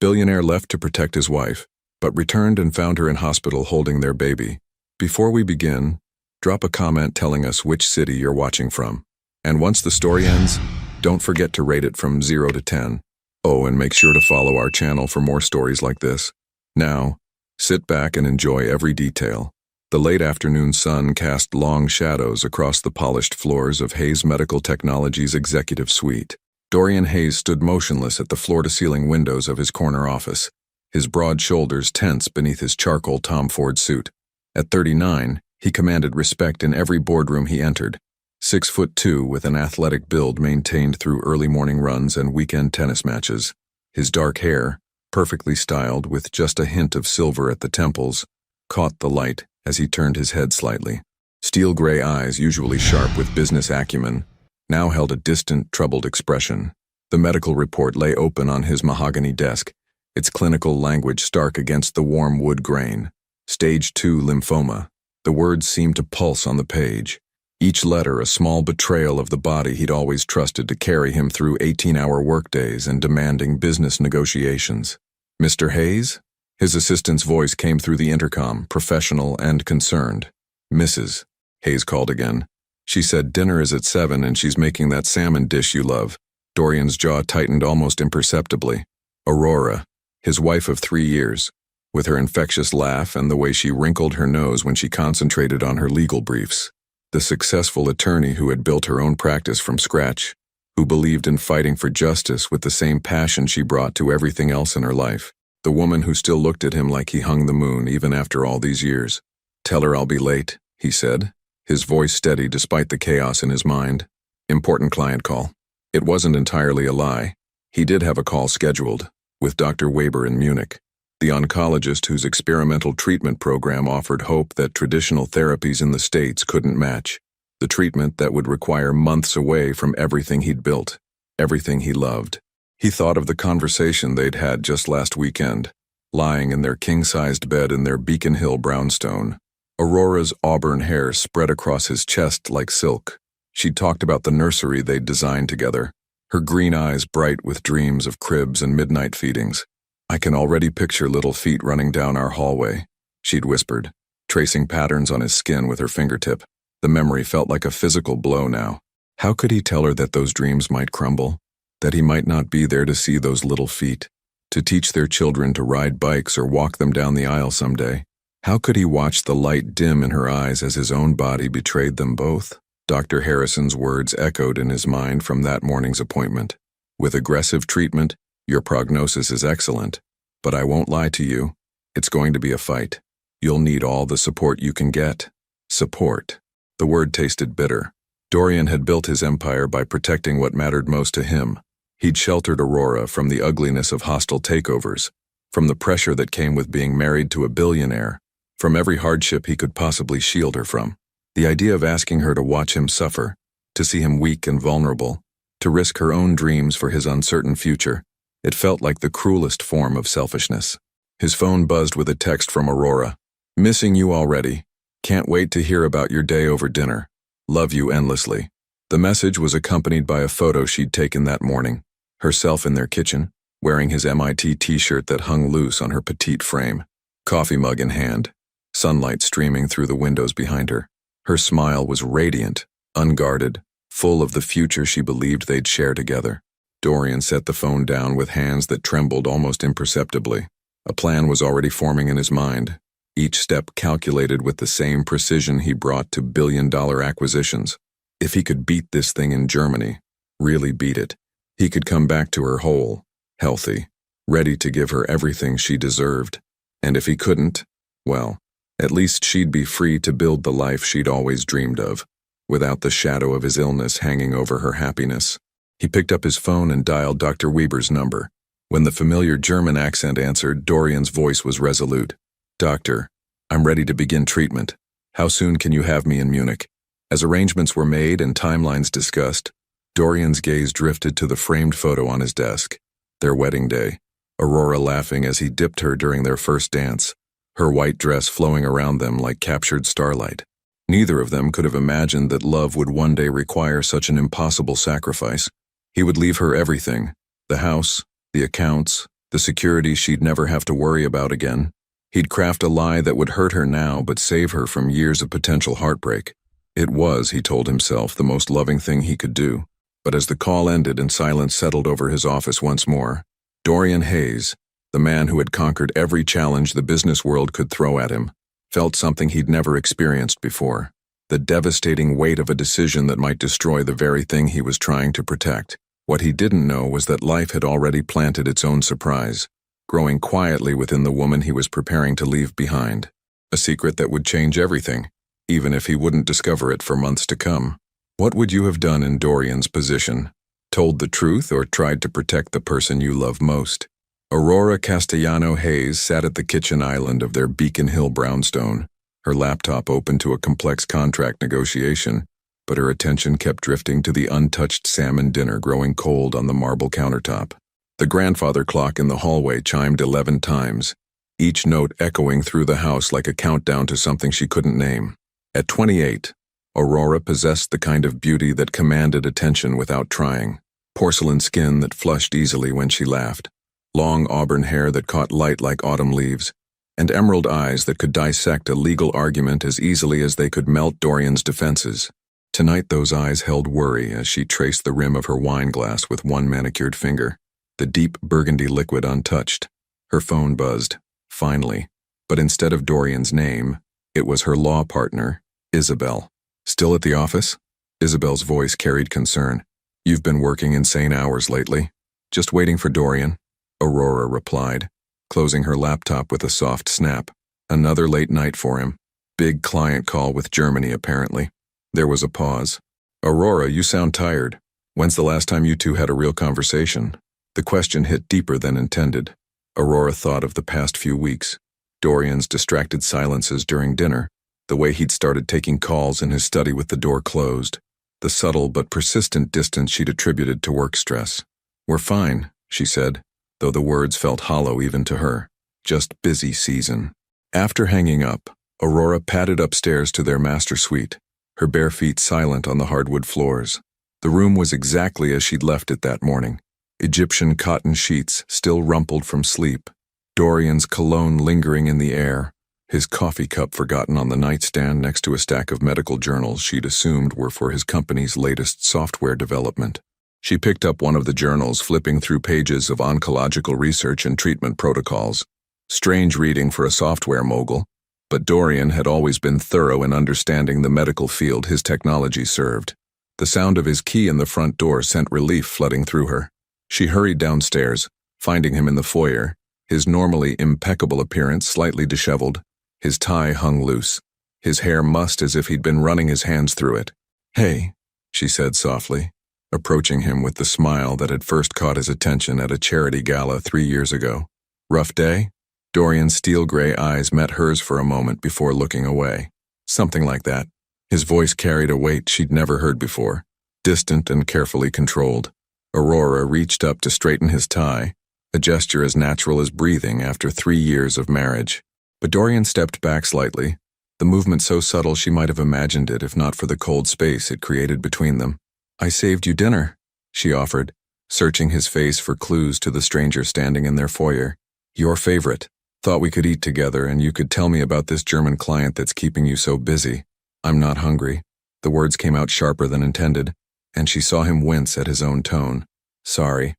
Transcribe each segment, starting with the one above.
Billionaire left to protect his wife, but returned and found her in hospital holding their baby. Before we begin, drop a comment telling us which city you're watching from. And once the story ends, don't forget to rate it from 0 to 10. Oh, and make sure to follow our channel for more stories like this. Now, sit back and enjoy every detail. The late afternoon sun cast long shadows across the polished floors of Hayes Medical Technologies' executive suite. Dorian Hayes stood motionless at the floor-to-ceiling windows of his corner office, his broad shoulders tense beneath his charcoal Tom Ford suit. At 39, he commanded respect in every boardroom he entered. 6'2" with an athletic build maintained through early morning runs and weekend tennis matches. His dark hair, perfectly styled with just a hint of silver at the temples, caught the light as he turned his head slightly. Steel gray eyes, usually sharp with business acumen, now held a distant, troubled expression. The medical report lay open on his mahogany desk, its clinical language stark against the warm wood grain. Stage 2 lymphoma. The words seemed to pulse on the page, each letter a small betrayal of the body he'd always trusted to carry him through 18-hour workdays and demanding business negotiations. "Mr. Hayes?" His assistant's voice came through the intercom, professional and concerned. "Mrs." Hayes called again. "She said dinner is at 7 and she's making that salmon dish you love." Dorian's jaw tightened almost imperceptibly. Aurora, his wife of 3 years, with her infectious laugh and the way she wrinkled her nose when she concentrated on her legal briefs. The successful attorney who had built her own practice from scratch, who believed in fighting for justice with the same passion she brought to everything else in her life. The woman who still looked at him like he hung the moon even after all these years. "Tell her I'll be late," he said, his voice steady despite the chaos in his mind. "Important client call." It wasn't entirely a lie. He did have a call scheduled, with Dr. Weber in Munich, the oncologist whose experimental treatment program offered hope that traditional therapies in the States couldn't match. The treatment that would require months away from everything he'd built, everything he loved. He thought of the conversation they'd had just last weekend, lying in their king-sized bed in their Beacon Hill brownstone. Aurora's auburn hair spread across his chest like silk. She'd talked about the nursery they'd designed together, her green eyes bright with dreams of cribs and midnight feedings. "I can already picture little feet running down our hallway," she'd whispered, tracing patterns on his skin with her fingertip. The memory felt like a physical blow now. How could he tell her that those dreams might crumble? That he might not be there to see those little feet, to teach their children to ride bikes or walk them down the aisle someday? How could he watch the light dim in her eyes as his own body betrayed them both? Dr. Harrison's words echoed in his mind from that morning's appointment. "With aggressive treatment, your prognosis is excellent, but I won't lie to you. It's going to be a fight. You'll need all the support you can get." Support. The word tasted bitter. Dorian had built his empire by protecting what mattered most to him. He'd sheltered Aurora from the ugliness of hostile takeovers, from the pressure that came with being married to a billionaire, from every hardship he could possibly shield her from. The idea of asking her to watch him suffer, to see him weak and vulnerable, to risk her own dreams for his uncertain future, it felt like the cruelest form of selfishness. His phone buzzed with a text from Aurora. "Missing you already. Can't wait to hear about your day over dinner. Love you endlessly." The message was accompanied by a photo she'd taken that morning, herself in their kitchen, wearing his MIT t-shirt that hung loose on her petite frame, coffee mug in hand, sunlight streaming through the windows behind her. Her smile was radiant, unguarded, full of the future she believed they'd share together. Dorian set the phone down with hands that trembled almost imperceptibly. A plan was already forming in his mind, each step calculated with the same precision he brought to billion-dollar acquisitions. If he could beat this thing in Germany, really beat it, he could come back to her whole, healthy, ready to give her everything she deserved. And if he couldn't, well, at least she'd be free to build the life she'd always dreamed of, without the shadow of his illness hanging over her happiness. He picked up his phone and dialed Dr. Weber's number. When the familiar German accent answered, Dorian's voice was resolute. "Doctor, I'm ready to begin treatment. How soon can you have me in Munich?" As arrangements were made and timelines discussed, Dorian's gaze drifted to the framed photo on his desk. Their wedding day, Aurora laughing as he dipped her during their first dance, her white dress flowing around them like captured starlight. Neither of them could have imagined that love would one day require such an impossible sacrifice. He would leave her everything, the house, the accounts, the security she'd never have to worry about again. He'd craft a lie that would hurt her now but save her from years of potential heartbreak. It was, he told himself, the most loving thing he could do. But as the call ended and silence settled over his office once more, Dorian Hayes, the man who had conquered every challenge the business world could throw at him, felt something he'd never experienced before. The devastating weight of a decision that might destroy the very thing he was trying to protect. What he didn't know was that life had already planted its own surprise, growing quietly within the woman he was preparing to leave behind. A secret that would change everything, even if he wouldn't discover it for months to come. What would you have done in Dorian's position? Told the truth or tried to protect the person you love most? Aurora Castellano Hayes sat at the kitchen island of their Beacon Hill brownstone, her laptop open to a complex contract negotiation, but her attention kept drifting to the untouched salmon dinner growing cold on the marble countertop. The grandfather clock in the hallway chimed 11 times, each note echoing through the house like a countdown to something she couldn't name. At 28, Aurora possessed the kind of beauty that commanded attention without trying. Porcelain skin that flushed easily when she laughed, long auburn hair that caught light like autumn leaves, and emerald eyes that could dissect a legal argument as easily as they could melt Dorian's defenses. Tonight those eyes held worry as she traced the rim of her wine glass with one manicured finger, the deep burgundy liquid untouched. Her phone buzzed, finally, but instead of Dorian's name, it was her law partner, Isabel. Still at the office? Isabel's voice carried concern. You've been working insane hours lately. Just waiting for Dorian, Aurora replied, closing her laptop with a soft snap. Another late night for him. Big client call with Germany, apparently. There was a pause. Aurora, you sound tired. When's the last time you two had a real conversation? The question hit deeper than intended. Aurora thought of the past few weeks. Dorian's distracted silences during dinner, the way he'd started taking calls in his study with the door closed, the subtle but persistent distance she'd attributed to work stress. We're fine, she said, though the words felt hollow even to her. Just busy season. After hanging up, Aurora padded upstairs to their master suite, her bare feet silent on the hardwood floors. The room was exactly as she'd left it that morning. Egyptian cotton sheets still rumpled from sleep, Dorian's cologne lingering in the air, his coffee cup forgotten on the nightstand next to a stack of medical journals she'd assumed were for his company's latest software development. She picked up one of the journals, flipping through pages of oncological research and treatment protocols. Strange reading for a software mogul, but Dorian had always been thorough in understanding the medical field his technology served. The sound of his key in the front door sent relief flooding through her. She hurried downstairs, finding him in the foyer, his normally impeccable appearance slightly disheveled, his tie hung loose, his hair mussed as if he'd been running his hands through it. Hey, she said softly, approaching him with the smile that had first caught his attention at a charity gala 3 years ago. Rough day? Dorian's steel-gray eyes met hers for a moment before looking away. Something like that. His voice carried a weight she'd never heard before, distant and carefully controlled. Aurora reached up to straighten his tie, a gesture as natural as breathing after 3 years of marriage. But Dorian stepped back slightly, the movement so subtle she might have imagined it if not for the cold space it created between them. I saved you dinner, she offered, searching his face for clues to the stranger standing in their foyer. Your favorite. Thought we could eat together and you could tell me about this German client that's keeping you so busy. I'm not hungry. The words came out sharper than intended, and she saw him wince at his own tone. Sorry,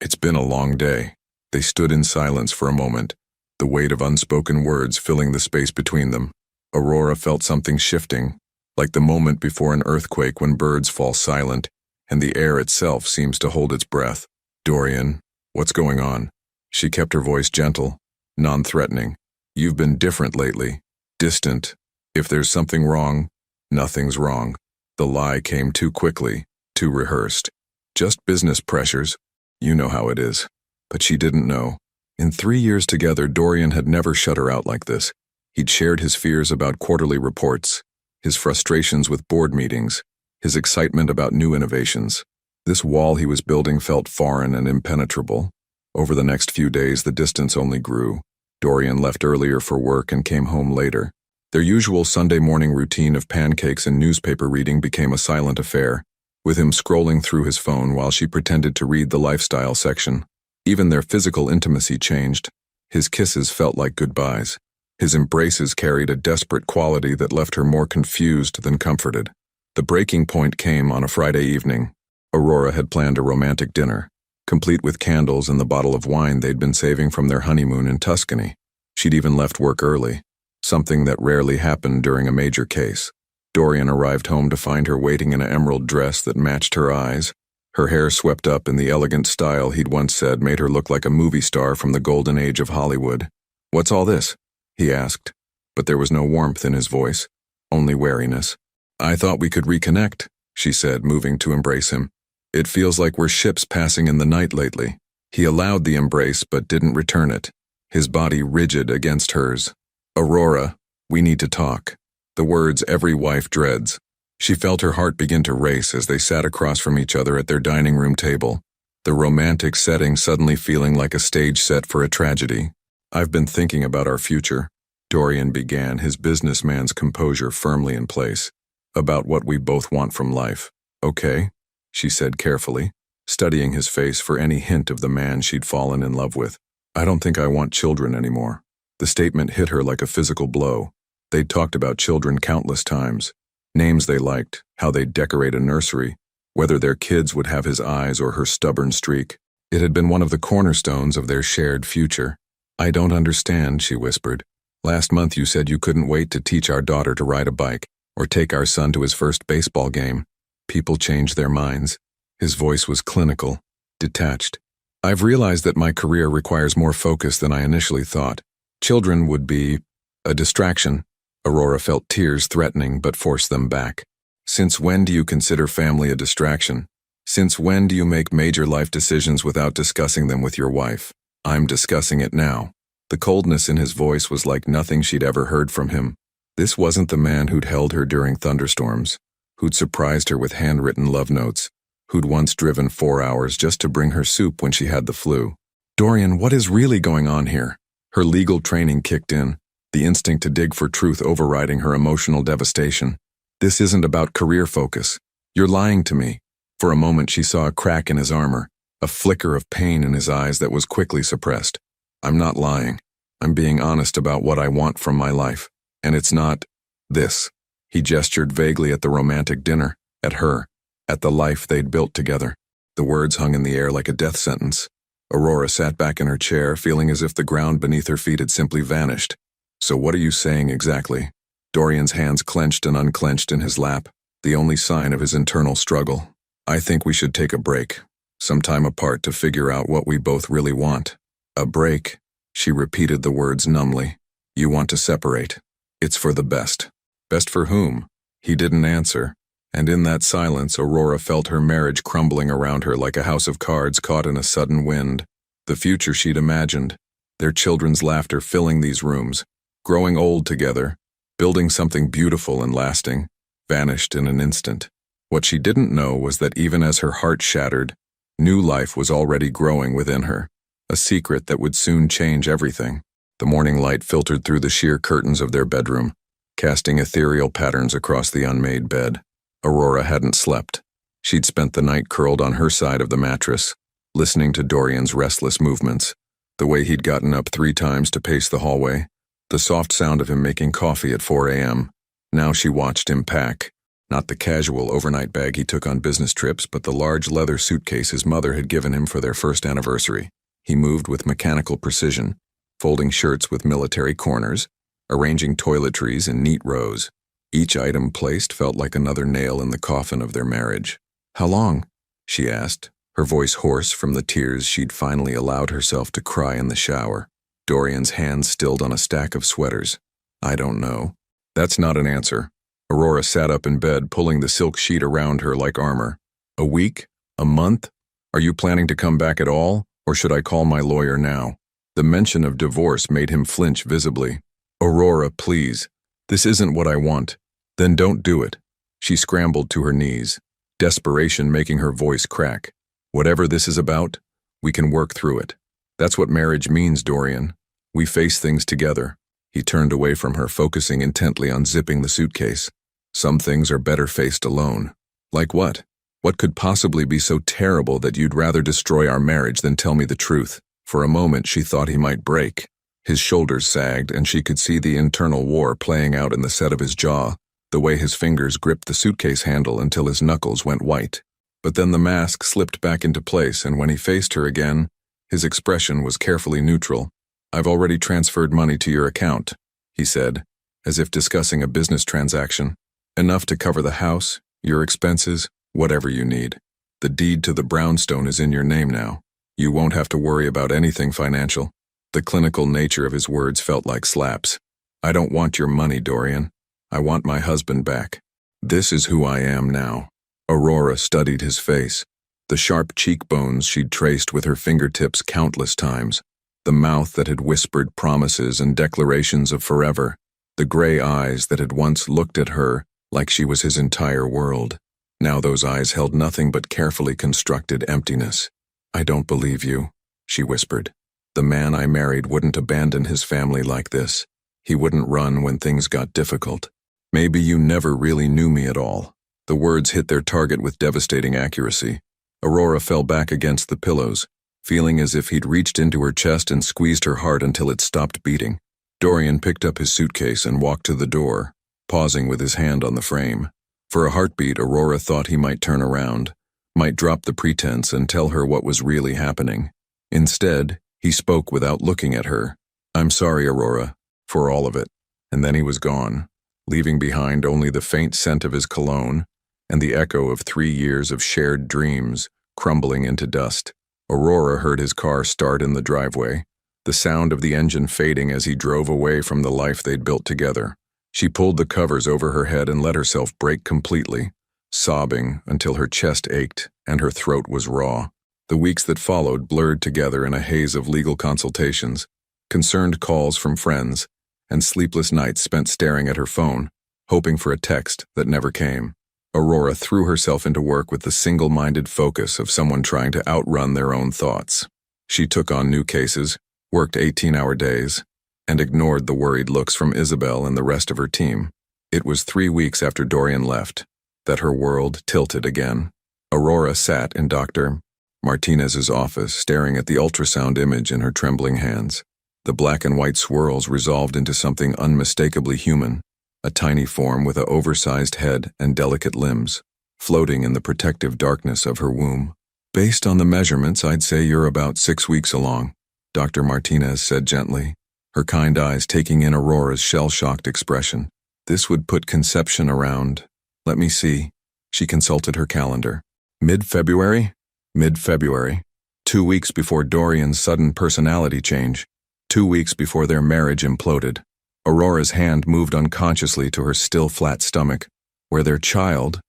it's been a long day. They stood in silence for a moment, the weight of unspoken words filling the space between them. Aurora felt something shifting, like the moment before an earthquake when birds fall silent, and the air itself seems to hold its breath. Dorian, what's going on? She kept her voice gentle, non-threatening. You've been different lately, distant. If there's something wrong, nothing's wrong. The lie came too quickly, too rehearsed. Just business pressures. You know how it is. But she didn't know. In 3 years together, Dorian had never shut her out like this. He'd shared his fears about quarterly reports, his frustrations with board meetings, his excitement about new innovations. This wall he was building felt foreign and impenetrable. Over the next few days, the distance only grew. Dorian left earlier for work and came home later. Their usual Sunday morning routine of pancakes and newspaper reading became a silent affair, with him scrolling through his phone while she pretended to read the lifestyle section. Even their physical intimacy changed. His kisses felt like goodbyes. His embraces carried a desperate quality that left her more confused than comforted. The breaking point came on a Friday evening. Aurora had planned a romantic dinner, complete with candles and the bottle of wine they'd been saving from their honeymoon in Tuscany. She'd even left work early, something that rarely happened during a major case. Dorian arrived home to find her waiting in an emerald dress that matched her eyes, her hair swept up in the elegant style he'd once said made her look like a movie star from the golden age of Hollywood. "What's all this?" he asked, but there was no warmth in his voice, only wariness. "I thought we could reconnect," she said, moving to embrace him. "It feels like we're ships passing in the night lately." He allowed the embrace but didn't return it, his body rigid against hers. "Aurora, we need to talk." The words every wife dreads. She felt her heart begin to race as they sat across from each other at their dining room table, the romantic setting suddenly feeling like a stage set for a tragedy. "I've been thinking about our future," Dorian began, his businessman's composure firmly in place. "About what we both want from life." "Okay," she said carefully, studying his face for any hint of the man she'd fallen in love with. "I don't think I want children anymore." The statement hit her like a physical blow. They'd talked about children countless times. Names they liked, how they'd decorate a nursery, whether their kids would have his eyes or her stubborn streak. It had been one of the cornerstones of their shared future. "I don't understand," she whispered. "Last month you said you couldn't wait to teach our daughter to ride a bike or take our son to his first baseball game. People change their minds." His voice was clinical, detached. "I've realized that my career requires more focus than I initially thought. Children would be a distraction." Aurora felt tears threatening but forced them back. "Since when do you consider family a distraction? Since when do you make major life decisions without discussing them with your wife?" "I'm discussing it now." The coldness in his voice was like nothing she'd ever heard from him. This wasn't the man who'd held her during thunderstorms, who'd surprised her with handwritten love notes, who'd once driven 4 hours just to bring her soup when she had the flu. "Dorian, what is really going on here?" Her legal training kicked in, the instinct to dig for truth overriding her emotional devastation. "This isn't about career focus. You're lying to me." For a moment she saw a crack in his armor, a flicker of pain in his eyes that was quickly suppressed. "I'm not lying. I'm being honest about what I want from my life. And it's not this." He gestured vaguely at the romantic dinner, at her, at the life they'd built together. The words hung in the air like a death sentence. Aurora sat back in her chair, feeling as if the ground beneath her feet had simply vanished. "So what are you saying exactly?" Dorian's hands clenched and unclenched in his lap, the only sign of his internal struggle. "I think we should take a break, some time apart to figure out what we both really want." "A break?" She repeated the words numbly. "You want to separate. It's for the best." "Best for whom?" He didn't answer, and in that silence Aurora felt her marriage crumbling around her like a house of cards caught in a sudden wind. The future she'd imagined, their children's laughter filling these rooms, growing old together, building something beautiful and lasting, vanished in an instant. What she didn't know was that even as her heart shattered, new life was already growing within her, a secret that would soon change everything. The morning light filtered through the sheer curtains of their bedroom, casting ethereal patterns across the unmade bed. Aurora hadn't slept. She'd spent the night curled on her side of the mattress, listening to Dorian's restless movements, the way he'd gotten up 3 times to pace the hallway, the soft sound of him making coffee at 4 a.m. Now she watched him pack, not the casual overnight bag he took on business trips, but the large leather suitcase his mother had given him for their first anniversary. He moved with mechanical precision, folding shirts with military corners, arranging toiletries in neat rows. Each item placed felt like another nail in the coffin of their marriage. "How long?" she asked, her voice hoarse from the tears she'd finally allowed herself to cry in the shower. Dorian's hands stilled on a stack of sweaters. "I don't know." "That's not an answer." Aurora sat up in bed, pulling the silk sheet around her like armor. "A week? A month? Are you planning to come back at all, or should I call my lawyer now?" The mention of divorce made him flinch visibly. "Aurora, please. This isn't what I want." "Then don't do it." She scrambled to her knees, desperation making her voice crack. "Whatever this is about, we can work through it. That's what marriage means, Dorian. We face things together." He turned away from her, focusing intently on zipping the suitcase. "Some things are better faced alone." "Like what?" What could possibly be so terrible that you'd rather destroy our marriage than tell me the truth? For a moment she thought he might break. His shoulders sagged, and she could see the internal war playing out in the set of his jaw, the way his fingers gripped the suitcase handle until his knuckles went white. But then the mask slipped back into place, and when he faced her again, his expression was carefully neutral. "I've already transferred money to your account," he said, as if discussing a business transaction. "Enough to cover the house, your expenses, whatever you need. The deed to the brownstone is in your name now. You won't have to worry about anything financial." The clinical nature of his words felt like slaps. "I don't want your money, Dorian. I want my husband back. This is who I am now." Aurora studied his face, the sharp cheekbones she'd traced with her fingertips countless times, the mouth that had whispered promises and declarations of forever, the gray eyes that had once looked at her like she was his entire world. Now those eyes held nothing but carefully constructed emptiness. "I don't believe you," she whispered. "The man I married wouldn't abandon his family like this. He wouldn't run when things got difficult. Maybe you never really knew me at all." The words hit their target with devastating accuracy. Aurora fell back against the pillows, feeling as if he'd reached into her chest and squeezed her heart until it stopped beating. Dorian picked up his suitcase and walked to the door, pausing with his hand on the frame. For a heartbeat, Aurora thought he might turn around, might drop the pretense and tell her what was really happening. Instead, he spoke without looking at her. "I'm sorry, Aurora, for all of it." And then he was gone, leaving behind only the faint scent of his cologne and the echo of 3 years of shared dreams crumbling into dust. Aurora heard his car start in the driveway, the sound of the engine fading as he drove away from the life they'd built together. She pulled the covers over her head and let herself break completely, sobbing until her chest ached and her throat was raw. The weeks that followed blurred together in a haze of legal consultations, concerned calls from friends, and sleepless nights spent staring at her phone, hoping for a text that never came. Aurora threw herself into work with the single-minded focus of someone trying to outrun their own thoughts. She took on new cases, worked 18-hour days, and ignored the worried looks from Isabel and the rest of her team. It was 3 weeks after Dorian left that her world tilted again. Aurora sat in Dr. Martinez's office, staring at the ultrasound image in her trembling hands. The black and white swirls resolved into something unmistakably human, a tiny form with an oversized head and delicate limbs, floating in the protective darkness of her womb. "Based on the measurements, I'd say you're about 6 weeks along," Dr. Martinez said gently, her kind eyes taking in Aurora's shell-shocked expression. "This would put conception around, let me see." She consulted her calendar. Mid-February? Mid-February. 2 weeks before Dorian's sudden personality change. 2 weeks before their marriage imploded. Aurora's hand moved unconsciously to her still flat stomach, where their child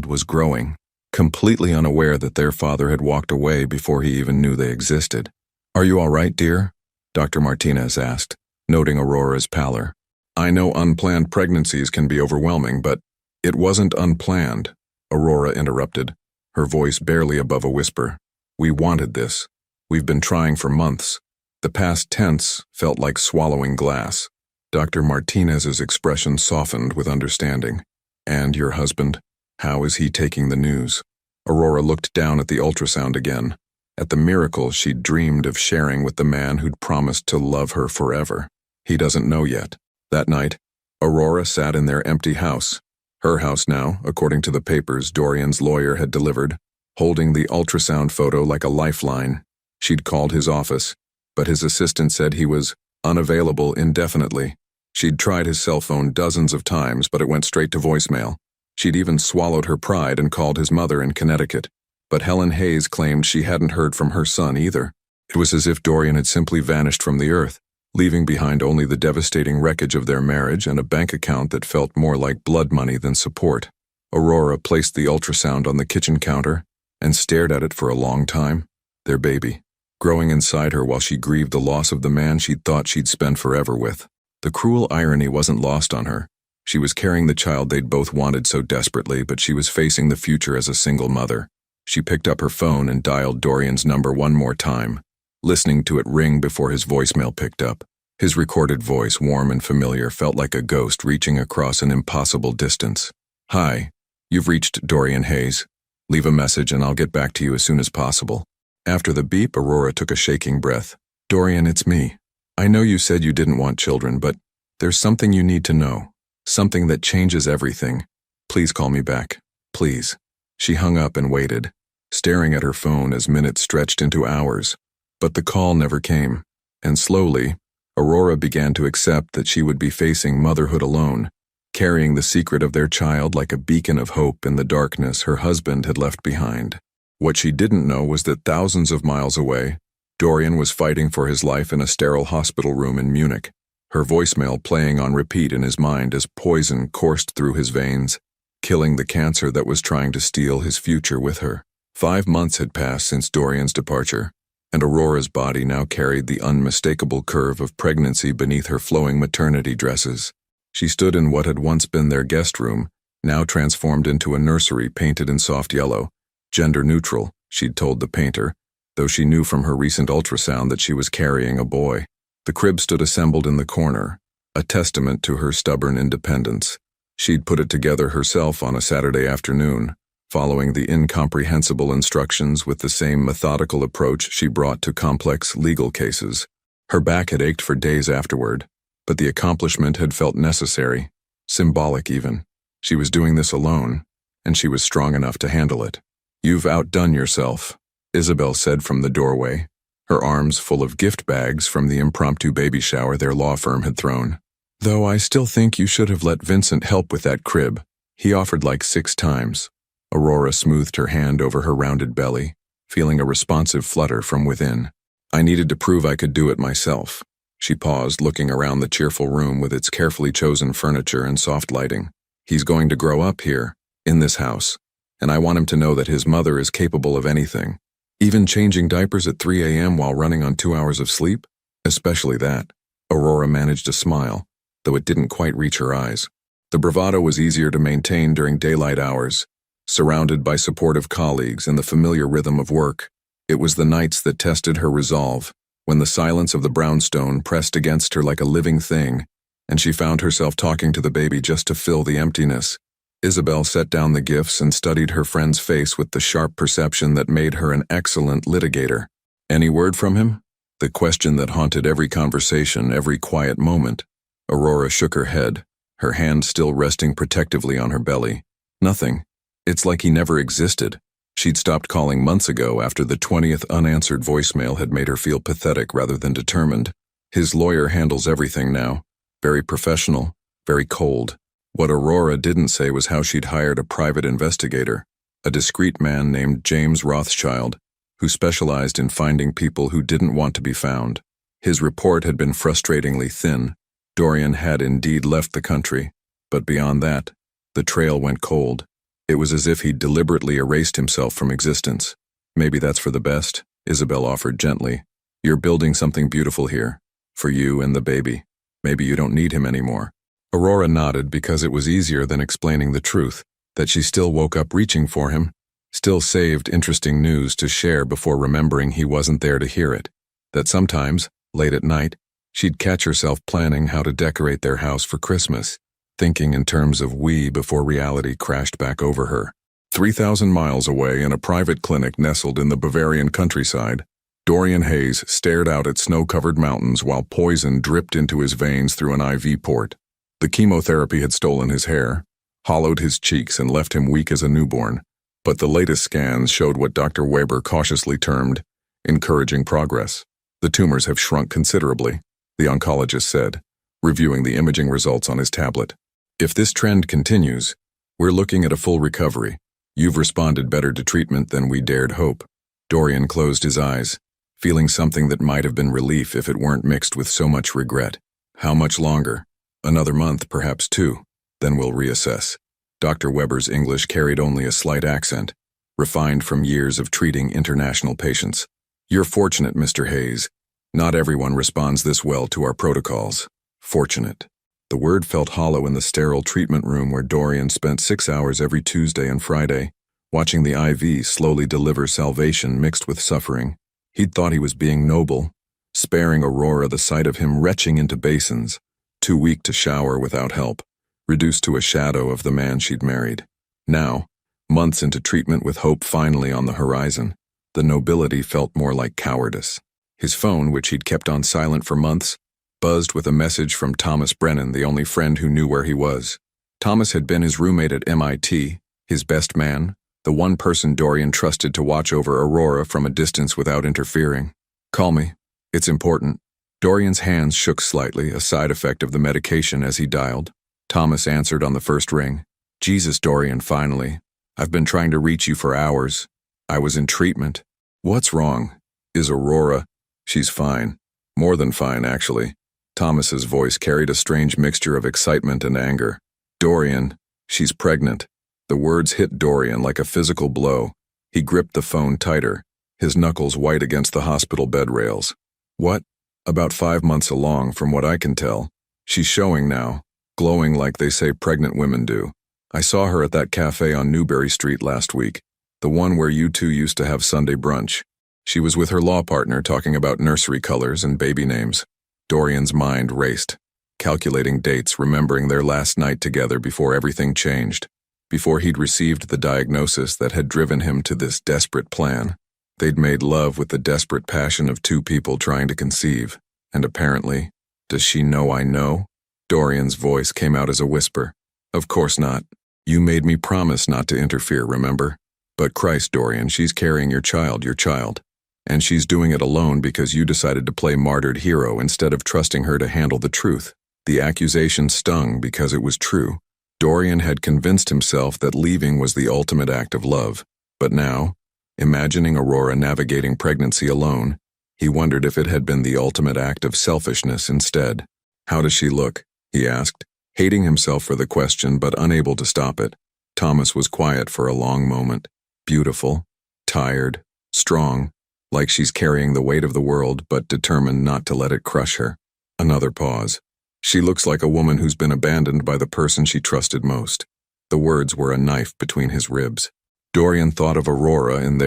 was growing, completely unaware that their father had walked away before he even knew they existed. "Are you all right, dear?" Dr. Martinez asked, noting Aurora's pallor. "I know unplanned pregnancies can be overwhelming, but it wasn't unplanned," Aurora interrupted, her voice barely above a whisper. "We wanted this. We've been trying for months." The past tense felt like swallowing glass. Dr. Martinez's expression softened with understanding. "And your husband, how is he taking the news?" Aurora looked down at the ultrasound again, at the miracle she'd dreamed of sharing with the man who'd promised to love her forever. "He doesn't know yet." That night, Aurora sat in their empty house, her house now, according to the papers Dorian's lawyer had delivered, holding the ultrasound photo like a lifeline. She'd called his office, but his assistant said he was unavailable indefinitely. She'd tried his cell phone dozens of times, but it went straight to voicemail. She'd even swallowed her pride and called his mother in Connecticut. But Helen Hayes claimed she hadn't heard from her son either. It was as if Dorian had simply vanished from the earth, leaving behind only the devastating wreckage of their marriage and a bank account that felt more like blood money than support. Aurora placed the ultrasound on the kitchen counter and stared at it for a long time. Their baby, growing inside her while she grieved the loss of the man she'd thought she'd spend forever with. The cruel irony wasn't lost on her. She was carrying the child they'd both wanted so desperately, but she was facing the future as a single mother. She picked up her phone and dialed Dorian's number one more time, listening to it ring before his voicemail picked up. His recorded voice, warm and familiar, felt like a ghost reaching across an impossible distance. "Hi, you've reached Dorian Hayes. Leave a message and I'll get back to you as soon as possible. After the beep, Aurora took a shaking breath. Dorian, it's me. I know you said you didn't want children, but there's something you need to know. Something that changes everything. Please call me back. Please. She hung up and waited, staring at her phone as minutes stretched into hours. But the call never came, and slowly, Aurora began to accept that she would be facing motherhood alone, carrying the secret of their child like a beacon of hope in the darkness her husband had left behind. What she didn't know was that thousands of miles away, Dorian was fighting for his life in a sterile hospital room in Munich, her voicemail playing on repeat in his mind as poison coursed through his veins, killing the cancer that was trying to steal his future with her. 5 months had passed since Dorian's departure, and Aurora's body now carried the unmistakable curve of pregnancy beneath her flowing maternity dresses. She stood in what had once been their guest room, now transformed into a nursery painted in soft yellow. Gender neutral, she'd told the painter, though she knew from her recent ultrasound that she was carrying a boy. The crib stood assembled in the corner, a testament to her stubborn independence. She'd put it together herself on a Saturday afternoon, following the incomprehensible instructions with the same methodical approach she brought to complex legal cases. Her back had ached for days afterward, but the accomplishment had felt necessary, symbolic even. She was doing this alone, and she was strong enough to handle it. You've outdone yourself, Isabel said from the doorway, her arms full of gift bags from the impromptu baby shower their law firm had thrown. Though I still think you should have let Vincent help with that crib. He offered like 6 times. Aurora smoothed her hand over her rounded belly, feeling a responsive flutter from within. I needed to prove I could do it myself. She paused, looking around the cheerful room with its carefully chosen furniture and soft lighting. He's going to grow up here, in this house, and I want him to know that his mother is capable of anything. Even changing diapers at 3 a.m. while running on 2 hours of sleep? Especially that. Aurora managed a smile, though it didn't quite reach her eyes. The bravado was easier to maintain during daylight hours, surrounded by supportive colleagues and the familiar rhythm of work. It was the nights that tested her resolve, when the silence of the brownstone pressed against her like a living thing, and she found herself talking to the baby just to fill the emptiness. Isabel set down the gifts and studied her friend's face with the sharp perception that made her an excellent litigator. Any word from him? The question that haunted every conversation, every quiet moment. Aurora shook her head, her hand still resting protectively on her belly. Nothing. It's like he never existed. She'd stopped calling months ago after the 20th unanswered voicemail had made her feel pathetic rather than determined. His lawyer handles everything now. Very professional, very cold. What Aurora didn't say was how she'd hired a private investigator, a discreet man named James Rothschild, who specialized in finding people who didn't want to be found. His report had been frustratingly thin. Dorian had indeed left the country, but beyond that, the trail went cold. It was as if he'd deliberately erased himself from existence. Maybe that's for the best, Isabel offered gently. You're building something beautiful here, for you and the baby. Maybe you don't need him anymore. Aurora nodded because it was easier than explaining the truth, that she still woke up reaching for him, still saved interesting news to share before remembering he wasn't there to hear it, that sometimes, late at night, she'd catch herself planning how to decorate their house for Christmas, thinking in terms of we before reality crashed back over her. 3,000 miles away in a private clinic nestled in the Bavarian countryside, Dorian Hayes stared out at snow-covered mountains while poison dripped into his veins through an IV port. The chemotherapy had stolen his hair, hollowed his cheeks and left him weak as a newborn, but the latest scans showed what Dr. Weber cautiously termed encouraging progress. The tumors have shrunk considerably, the oncologist said, reviewing the imaging results on his tablet. If this trend continues, we're looking at a full recovery. You've responded better to treatment than we dared hope. Dorian closed his eyes, feeling something that might have been relief if it weren't mixed with so much regret. How much longer? Another month, perhaps 2. Then we'll reassess. Dr. Weber's English carried only a slight accent, refined from years of treating international patients. You're fortunate, Mr. Hayes. Not everyone responds this well to our protocols. Fortunate. The word felt hollow in the sterile treatment room where Dorian spent 6 hours every Tuesday and Friday, watching the IV slowly deliver salvation mixed with suffering. He'd thought he was being noble, sparing Aurora the sight of him retching into basins, too weak to shower without help, reduced to a shadow of the man she'd married. Now, Months into treatment with hope finally on the horizon, the nobility felt more like cowardice. His phone, which he'd kept on silent for months, buzzed with a message from Thomas Brennan, the only friend who knew where he was. Thomas had been his roommate at MIT, his best man, the one person Dorian trusted to watch over Aurora from a distance without interfering. "Call me. It's important." Dorian's hands shook slightly, a side effect of the medication as he dialed. Thomas answered on the first ring. "Jesus, Dorian, finally. I've been trying to reach you for hours. I was in treatment." "What's wrong? Is Aurora?" "She's fine. More than fine, actually." Thomas's voice carried a strange mixture of excitement and anger. "Dorian, she's pregnant." The words hit Dorian like a physical blow. He gripped the phone tighter, his knuckles white against the hospital bed rails. "What?" "About 5 months along, from what I can tell. She's showing now, glowing like they say pregnant women do. I saw her at that cafe on Newbury Street last week, the one where you two used to have Sunday brunch. She was with her law partner talking about nursery colors and baby names." Dorian's mind raced, calculating dates, remembering their last night together before everything changed, before he'd received the diagnosis that had driven him to this desperate plan. They'd made love with the desperate passion of two people trying to conceive, and apparently, "Does she know I know?" Dorian's voice came out as a whisper. "Of course not. You made me promise not to interfere, remember? But Christ, Dorian, she's carrying your child. And she's doing it alone because you decided to play martyred hero instead of trusting her to handle the truth." The accusation stung because it was true. Dorian had convinced himself that leaving was the ultimate act of love. But now, imagining Aurora navigating pregnancy alone, he wondered if it had been the ultimate act of selfishness instead. "How does she look?" he asked, hating himself for the question but unable to stop it. Thomas was quiet for a long moment. "Beautiful, tired, strong, like she's carrying the weight of the world but determined not to let it crush her." Another pause. "She looks like a woman who's been abandoned by the person she trusted most." The words were a knife between his ribs. Dorian thought of Aurora in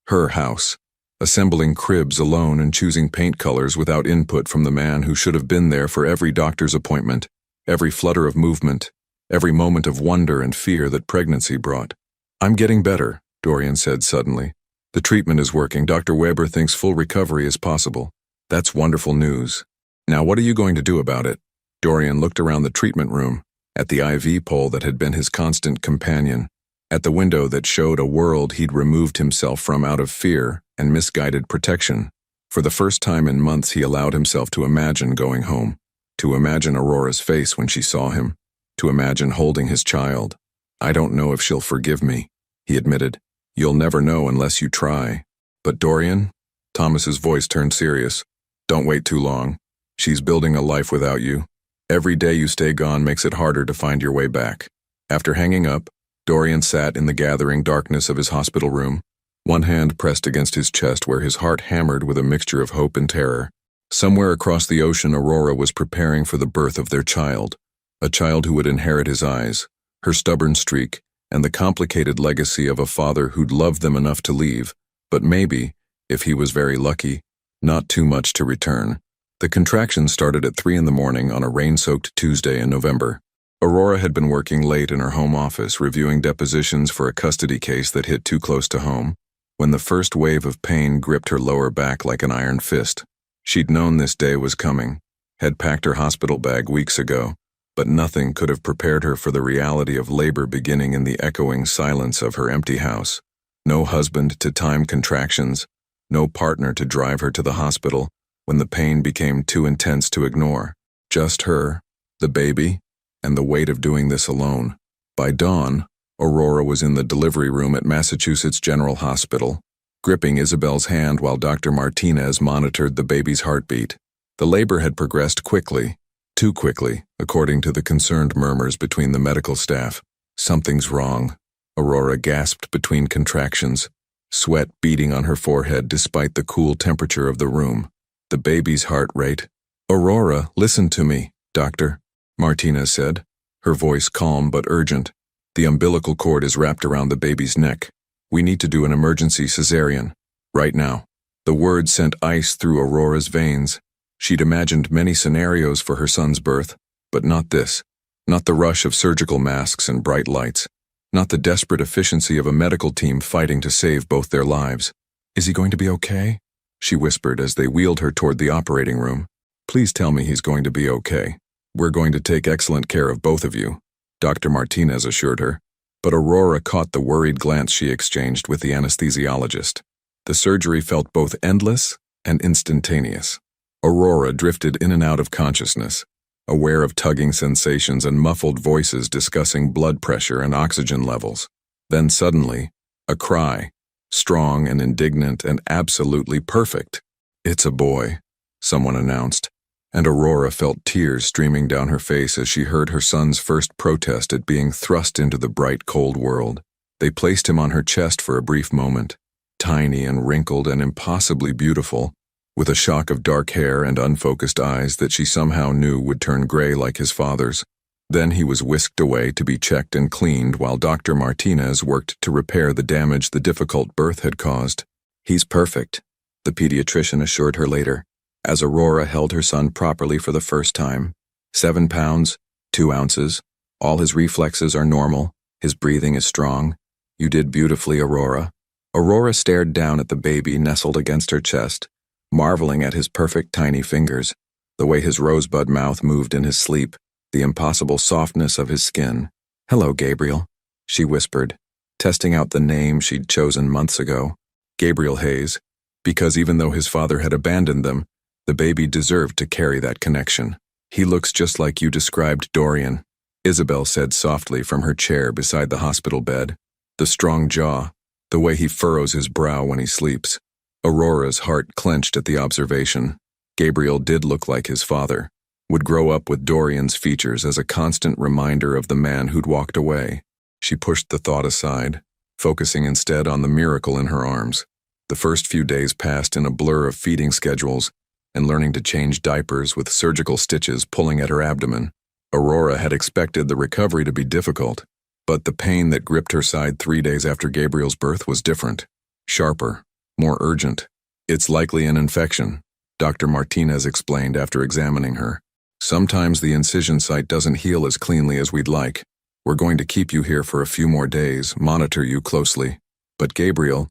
her house, assembling cribs alone and choosing paint colors without input from the man who should have been there for every doctor's appointment, every flutter of movement, every moment of wonder and fear that pregnancy brought. "I'm getting better," Dorian said suddenly. "The treatment is working. Dr. Weber thinks full recovery is possible." "That's wonderful news. Now what are you going to do about it?" Dorian looked around the treatment room, at the IV pole that had been his constant companion, at the window that showed a world he'd removed himself from out of fear and misguided protection. For the first time in months he allowed himself to imagine going home, to imagine Aurora's face when she saw him, to imagine holding his child. "I don't know if she'll forgive me," he admitted. "You'll never know unless you try." "But Dorian," Thomas's voice turned serious, "don't wait too long. She's building a life without you. Every day you stay gone makes it harder to find your way back." After hanging up, Dorian sat in the gathering darkness of his hospital room, one hand pressed against his chest where his heart hammered with a mixture of hope and terror. Somewhere across the ocean, Aurora was preparing for the birth of their child, a child who would inherit his eyes, her stubborn streak, and the complicated legacy of a father who'd loved them enough to leave, but maybe, if he was very lucky, not too much to return. The contractions started at 3 in the morning on a rain-soaked Tuesday in November. Aurora had been working late in her home office, reviewing depositions for a custody case that hit too close to home, when the first wave of pain gripped her lower back like an iron fist. She'd known this day was coming, had packed her hospital bag weeks ago, but nothing could have prepared her for the reality of labor beginning in the echoing silence of her empty house. No husband to time contractions, no partner to drive her to the hospital when the pain became too intense to ignore. Just her, the baby, and the weight of doing this alone. By dawn, Aurora was in the delivery room at Massachusetts General Hospital, gripping Isabel's hand while Dr. Martinez monitored the baby's heartbeat. The labor had progressed quickly, too quickly, according to the concerned murmurs between the medical staff. "Something's wrong," Aurora gasped between contractions, sweat beading on her forehead despite the cool temperature of the room. The baby's heart rate. "Aurora, listen to me, doctor," Martinez said, her voice calm but urgent. "The umbilical cord is wrapped around the baby's neck. We need to do an emergency cesarean. Right now." The words sent ice through Aurora's veins. She'd imagined many scenarios for her son's birth, but not this. Not the rush of surgical masks and bright lights. not the desperate efficiency of a medical team fighting to save both their lives. "Is he going to be okay?" she whispered as they wheeled her toward the operating room. "Please tell me he's going to be okay. We're going to take excellent care of both of you," Dr. Martinez assured her. But Aurora caught the worried glance she exchanged with the anesthesiologist. The surgery felt both endless and instantaneous. Aurora drifted in and out of consciousness, aware of tugging sensations and muffled voices discussing blood pressure and oxygen levels. Then suddenly, a cry, strong and indignant and absolutely perfect. "It's a boy," someone announced, and Aurora felt tears streaming down her face as she heard her son's first protest at being thrust into the bright, cold world. They placed him on her chest for a brief moment, tiny and wrinkled and impossibly beautiful, with a shock of dark hair and unfocused eyes that she somehow knew would turn gray like his father's. Then he was whisked away to be checked and cleaned while Dr. Martinez worked to repair the damage the difficult birth had caused. "He's perfect," the pediatrician assured her later, as Aurora held her son properly for the first time. 7 pounds, 2 ounces. All his reflexes are normal. His breathing is strong. You did beautifully, Aurora. Aurora stared down at the baby nestled against her chest, marveling at his perfect tiny fingers, the way his rosebud mouth moved in his sleep, the impossible softness of his skin. "Hello, Gabriel," she whispered, testing out the name she'd chosen months ago. Gabriel Hayes, because even though his father had abandoned them, the baby deserved to carry that connection. "He looks just like you described Dorian," Isabel said softly from her chair beside the hospital bed. "The strong jaw, the way he furrows his brow when he sleeps." Aurora's heart clenched at the observation. Gabriel did look like his father, would grow up with Dorian's features as a constant reminder of the man who'd walked away. She pushed the thought aside, focusing instead on the miracle in her arms. The first few days passed in a blur of feeding schedules and learning to change diapers with surgical stitches pulling at her abdomen. Aurora had expected the recovery to be difficult, but the pain that gripped her side 3 days after Gabriel's birth was different, sharper, more urgent. "It's likely an infection," Dr. Martinez explained after examining her. "Sometimes the incision site doesn't heal as cleanly as we'd like. We're going to keep you here for a few more days, monitor you closely. But Gabriel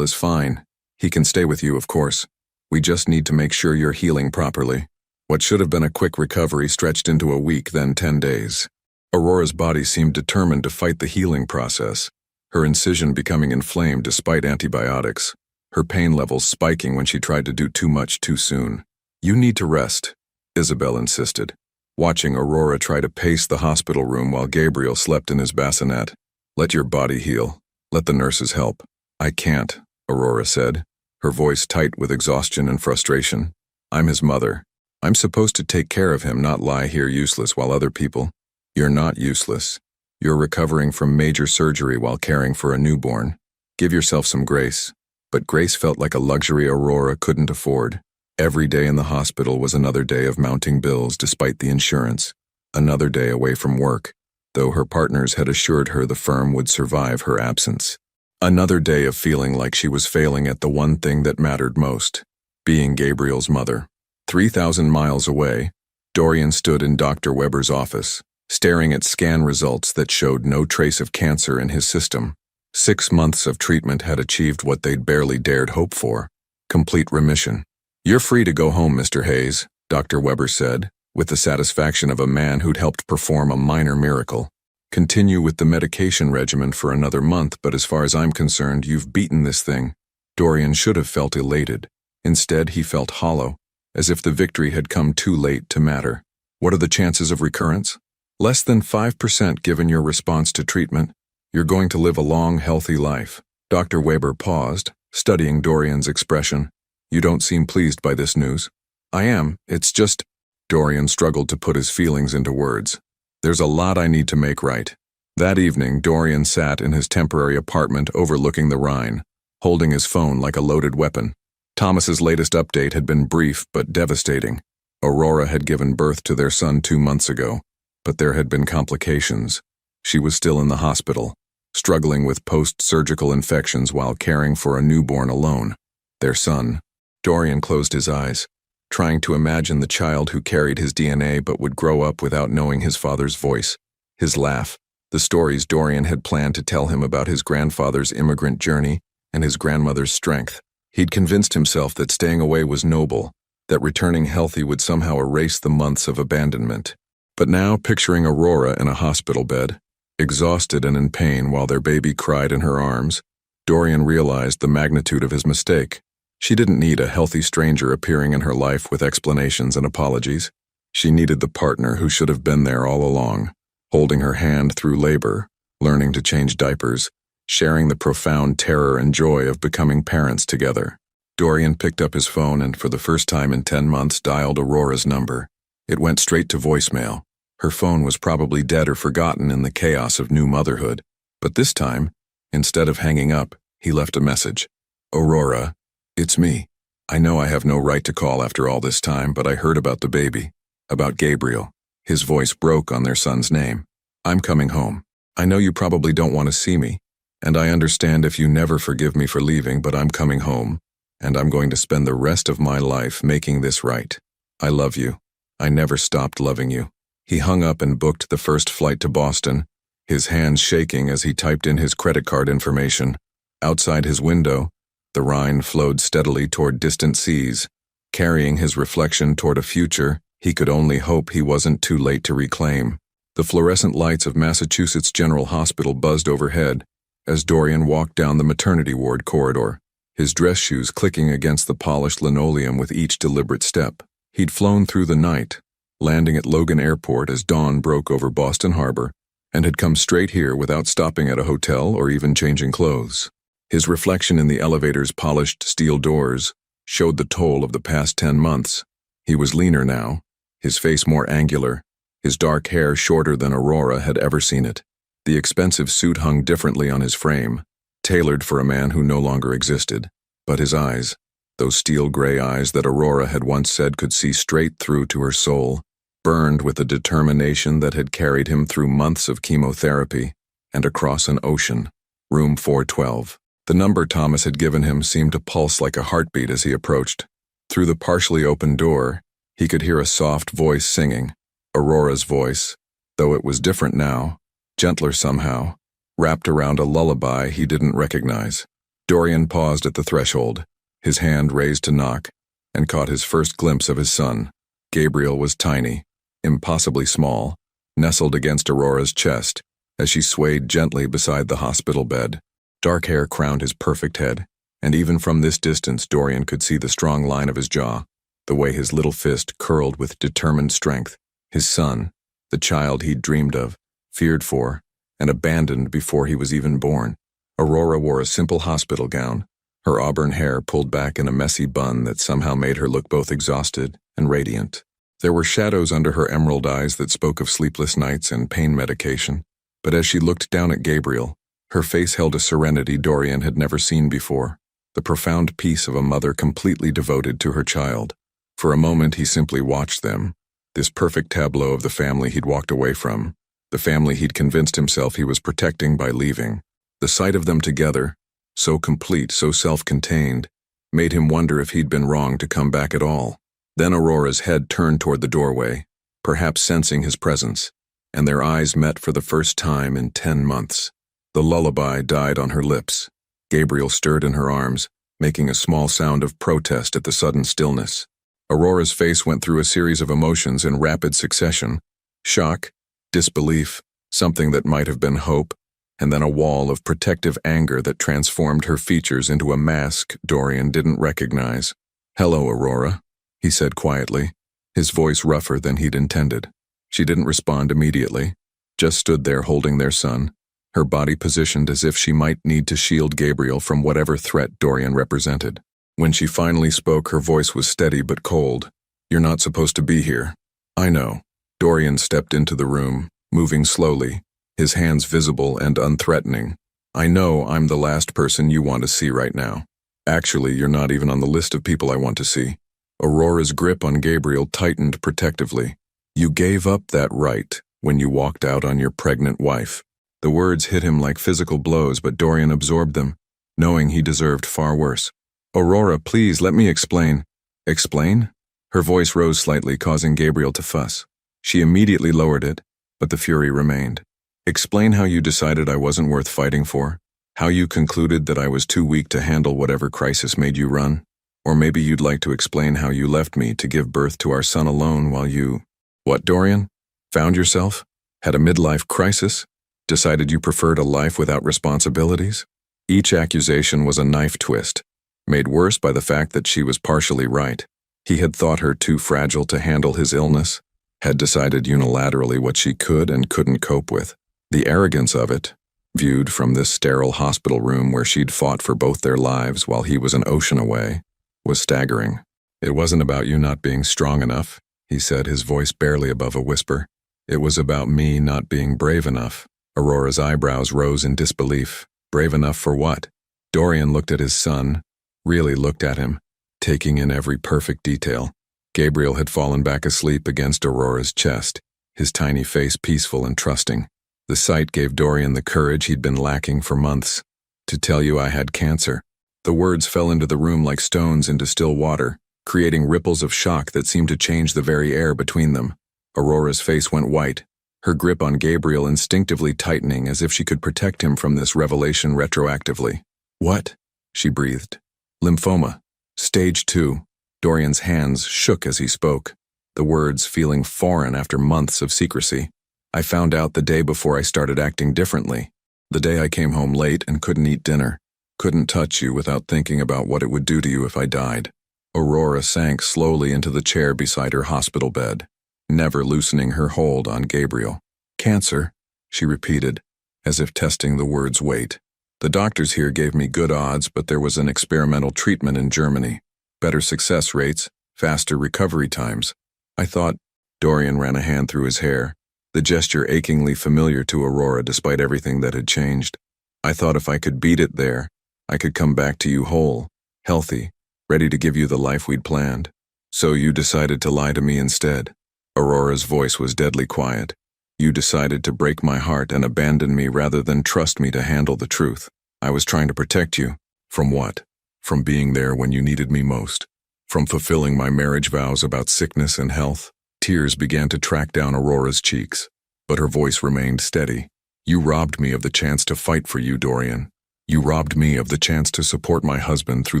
is fine. He can stay with you, of course. We just need to make sure you're healing properly." What should have been a quick recovery stretched into a week, then 10 days. Aurora's body seemed determined to fight the healing process, her incision becoming inflamed despite antibiotics, her pain levels spiking when she tried to do too much too soon. "You need to rest," Isabel insisted, watching Aurora try to pace the hospital room while Gabriel slept in his bassinet. "Let your body heal. Let the nurses help." "I can't," Aurora said, her voice tight with exhaustion and frustration. "I'm his mother. I'm supposed to take care of him, not lie here useless while other people—" "You're not useless. You're recovering from major surgery while caring for a newborn. Give yourself some grace." But grace felt like a luxury Aurora couldn't afford. Every day in the hospital was another day of mounting bills despite the insurance, another day away from work, though her partners had assured her the firm would survive her absence. Another day of feeling like she was failing at the one thing that mattered most, being Gabriel's mother. 3,000 miles away, Dorian stood in Dr. Weber's office, staring at scan results that showed no trace of cancer in his system. 6 months of treatment had achieved what they'd barely dared hope for: complete remission. "You're free to go home, Mr. Hayes," Dr. Weber said, with the satisfaction of a man who'd helped perform a minor miracle. "Continue with the medication regimen for another month, but as far as I'm concerned, you've beaten this thing." Dorian should have felt elated. Instead, he felt hollow, as if the victory had come too late to matter. "What are the chances of recurrence?" "Less than 5% given your response to treatment. You're going to live a long, healthy life." Dr. Weber paused, studying Dorian's expression. "You don't seem pleased by this news." "I am. It's just—" Dorian struggled to put his feelings into words. "There's a lot I need to make right." That evening, Dorian sat in his temporary apartment overlooking the Rhine, holding his phone like a loaded weapon. Thomas's latest update had been brief but devastating. Aurora had given birth to their son 2 months ago, but there had been complications. She was still in the hospital, struggling with post-surgical infections while caring for a newborn alone. Their son. Dorian closed his eyes, trying to imagine the child who carried his DNA but would grow up without knowing his father's voice, his laugh, The stories Dorian had planned to tell him about his grandfather's immigrant journey and his grandmother's strength. He'd convinced himself that staying away was noble, that returning healthy would somehow erase the months of abandonment. But now, picturing Aurora in a hospital bed, exhausted and in pain while their baby cried in her arms, Dorian realized the magnitude of his mistake. She didn't need a healthy stranger appearing in her life with explanations and apologies. She needed the partner who should have been there all along, holding her hand through labor, learning to change diapers, sharing the profound terror and joy of becoming parents together. Dorian picked up his phone and, for the first time in 10 months, dialed Aurora's number. It went straight to voicemail. Her phone was probably dead or forgotten in the chaos of new motherhood. But this time, instead of hanging up, he left a message. "Aurora, it's me. I know I have no right to call after all this time, but I heard about the baby. About Gabriel." His voice broke on their son's name. "I'm coming home. I know you probably don't want to see me, and I understand if you never forgive me for leaving, but I'm coming home, and I'm going to spend the rest of my life making this right. I love you. I never stopped loving you." He hung up and booked the first flight to Boston, his hands shaking as he typed in his credit card information. Outside his window, the Rhine flowed steadily toward distant seas, carrying his reflection toward a future he could only hope he wasn't too late to reclaim. The fluorescent lights of Massachusetts General Hospital buzzed overhead as Dorian walked down the maternity ward corridor, his dress shoes clicking against the polished linoleum with each deliberate step. He'd flown through the night, landing at Logan Airport as dawn broke over Boston Harbor, and had come straight here without stopping at a hotel or even changing clothes. His reflection in the elevator's polished steel doors showed the toll of the past 10 months. He was leaner now, his face more angular, his dark hair shorter than Aurora had ever seen it. The expensive suit hung differently on his frame, tailored for a man who no longer existed. But his eyes, those steel gray eyes that Aurora had once said could see straight through to her soul, burned with a determination that had carried him through months of chemotherapy and across an ocean. Room 412. The number Thomas had given him seemed to pulse like a heartbeat as he approached. Through the partially open door, he could hear a soft voice singing, Aurora's voice, though it was different now, gentler somehow, wrapped around a lullaby he didn't recognize. Dorian paused at the threshold, his hand raised to knock, and caught his first glimpse of his son. Gabriel was tiny, impossibly small, nestled against Aurora's chest as she swayed gently beside the hospital bed. Dark hair crowned his perfect head, and even from this distance Dorian could see the strong line of his jaw, the way his little fist curled with determined strength. His son, the child he'd dreamed of, feared for, and abandoned before he was even born. Aurora wore a simple hospital gown, her auburn hair pulled back in a messy bun that somehow made her look both exhausted and radiant. There were shadows under her emerald eyes that spoke of sleepless nights and pain medication, but as she looked down at Gabriel, her face held a serenity Dorian had never seen before, the profound peace of a mother completely devoted to her child. For a moment he simply watched them, this perfect tableau of the family he'd walked away from, the family he'd convinced himself he was protecting by leaving. The sight of them together, so complete, so self-contained, made him wonder if he'd been wrong to come back at all. Then Aurora's head turned toward the doorway, perhaps sensing his presence, and their eyes met for the first time in 10 months. The lullaby died on her lips. Gabriel stirred in her arms, making a small sound of protest at the sudden stillness. Aurora's face went through a series of emotions in rapid succession: shock, disbelief, something that might have been hope, and then a wall of protective anger that transformed her features into a mask Dorian didn't recognize. "Hello, Aurora," he said quietly, his voice rougher than he'd intended. She didn't respond immediately, just stood there holding their son, her body positioned as if she might need to shield Gabriel from whatever threat Dorian represented. When she finally spoke, her voice was steady but cold. "You're not supposed to be here." "I know." Dorian stepped into the room, moving slowly, his hands visible and unthreatening. "I know I'm the last person you want to see right now. Actually, you're not even on the list of people I want to see." Aurora's grip on Gabriel tightened protectively. "You gave up that right when you walked out on your pregnant wife." The words hit him like physical blows, but Dorian absorbed them, knowing he deserved far worse. "Aurora, please let me explain." "Explain?" Her voice rose slightly, causing Gabriel to fuss. She immediately lowered it, but the fury remained. Explain how you decided I wasn't worth fighting for, how you concluded that I was too weak to handle whatever crisis made you run. Or maybe you'd like to explain how you left me to give birth to our son alone while you— What, Dorian? Found yourself? Had a midlife crisis? Decided you preferred a life without responsibilities? Each accusation was a knife twist, made worse by the fact that she was partially right. He had thought her too fragile to handle his illness, had decided unilaterally what she could and couldn't cope with. The arrogance of it, viewed from this sterile hospital room where she'd fought for both their lives while he was an ocean away, was staggering. It wasn't about you not being strong enough, he said, his voice barely above a whisper. It was about me not being brave enough. Aurora's eyebrows rose in disbelief. Brave enough for what? Dorian looked at his son, really looked at him, taking in every perfect detail. Gabriel had fallen back asleep against Aurora's chest, his tiny face peaceful and trusting. The sight gave Dorian the courage he'd been lacking for months. To tell you I had cancer. The words fell into the room like stones into still water, creating ripples of shock that seemed to change the very air between them. Aurora's face went white, her grip on Gabriel instinctively tightening as if she could protect him from this revelation retroactively. What? She breathed. Lymphoma. Stage 2. Dorian's hands shook as he spoke, the words feeling foreign after months of secrecy. I found out the day before I started acting differently. The day I came home late and couldn't eat dinner. Couldn't touch you without thinking about what it would do to you if I died. Aurora sank slowly into the chair beside her hospital bed, never loosening her hold on Gabriel. Cancer, she repeated, as if testing the word's weight. The doctors here gave me good odds, but there was an experimental treatment in Germany. Better success rates, faster recovery times. I thought— Dorian ran a hand through his hair, the gesture achingly familiar to Aurora despite everything that had changed. I thought if I could beat it there, I could come back to you whole, healthy, ready to give you the life we'd planned. So you decided to lie to me instead. Aurora's voice was deadly quiet. You decided to break my heart and abandon me rather than trust me to handle the truth. I was trying to protect you. From what? From being there when you needed me most. From fulfilling my marriage vows about sickness and health. Tears began to track down Aurora's cheeks, but her voice remained steady. You robbed me of the chance to fight for you, Dorian. You robbed me of the chance to support my husband through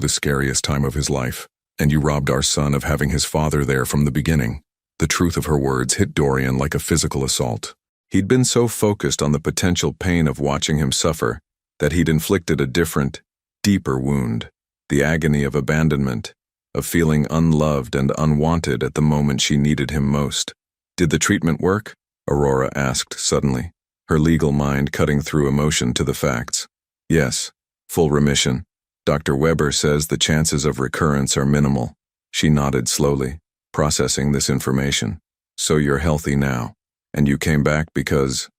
the scariest time of his life, and you robbed our son of having his father there from the beginning. The truth of her words hit Dorian like a physical assault. He'd been so focused on the potential pain of watching him suffer that he'd inflicted a different, deeper wound. The agony of abandonment, of feeling unloved and unwanted at the moment she needed him most. Did the treatment work? Aurora asked suddenly, her legal mind cutting through emotion to the facts. Yes, full remission. Dr. Weber says the chances of recurrence are minimal. She nodded slowly, processing this information. So you're healthy now, and you came back because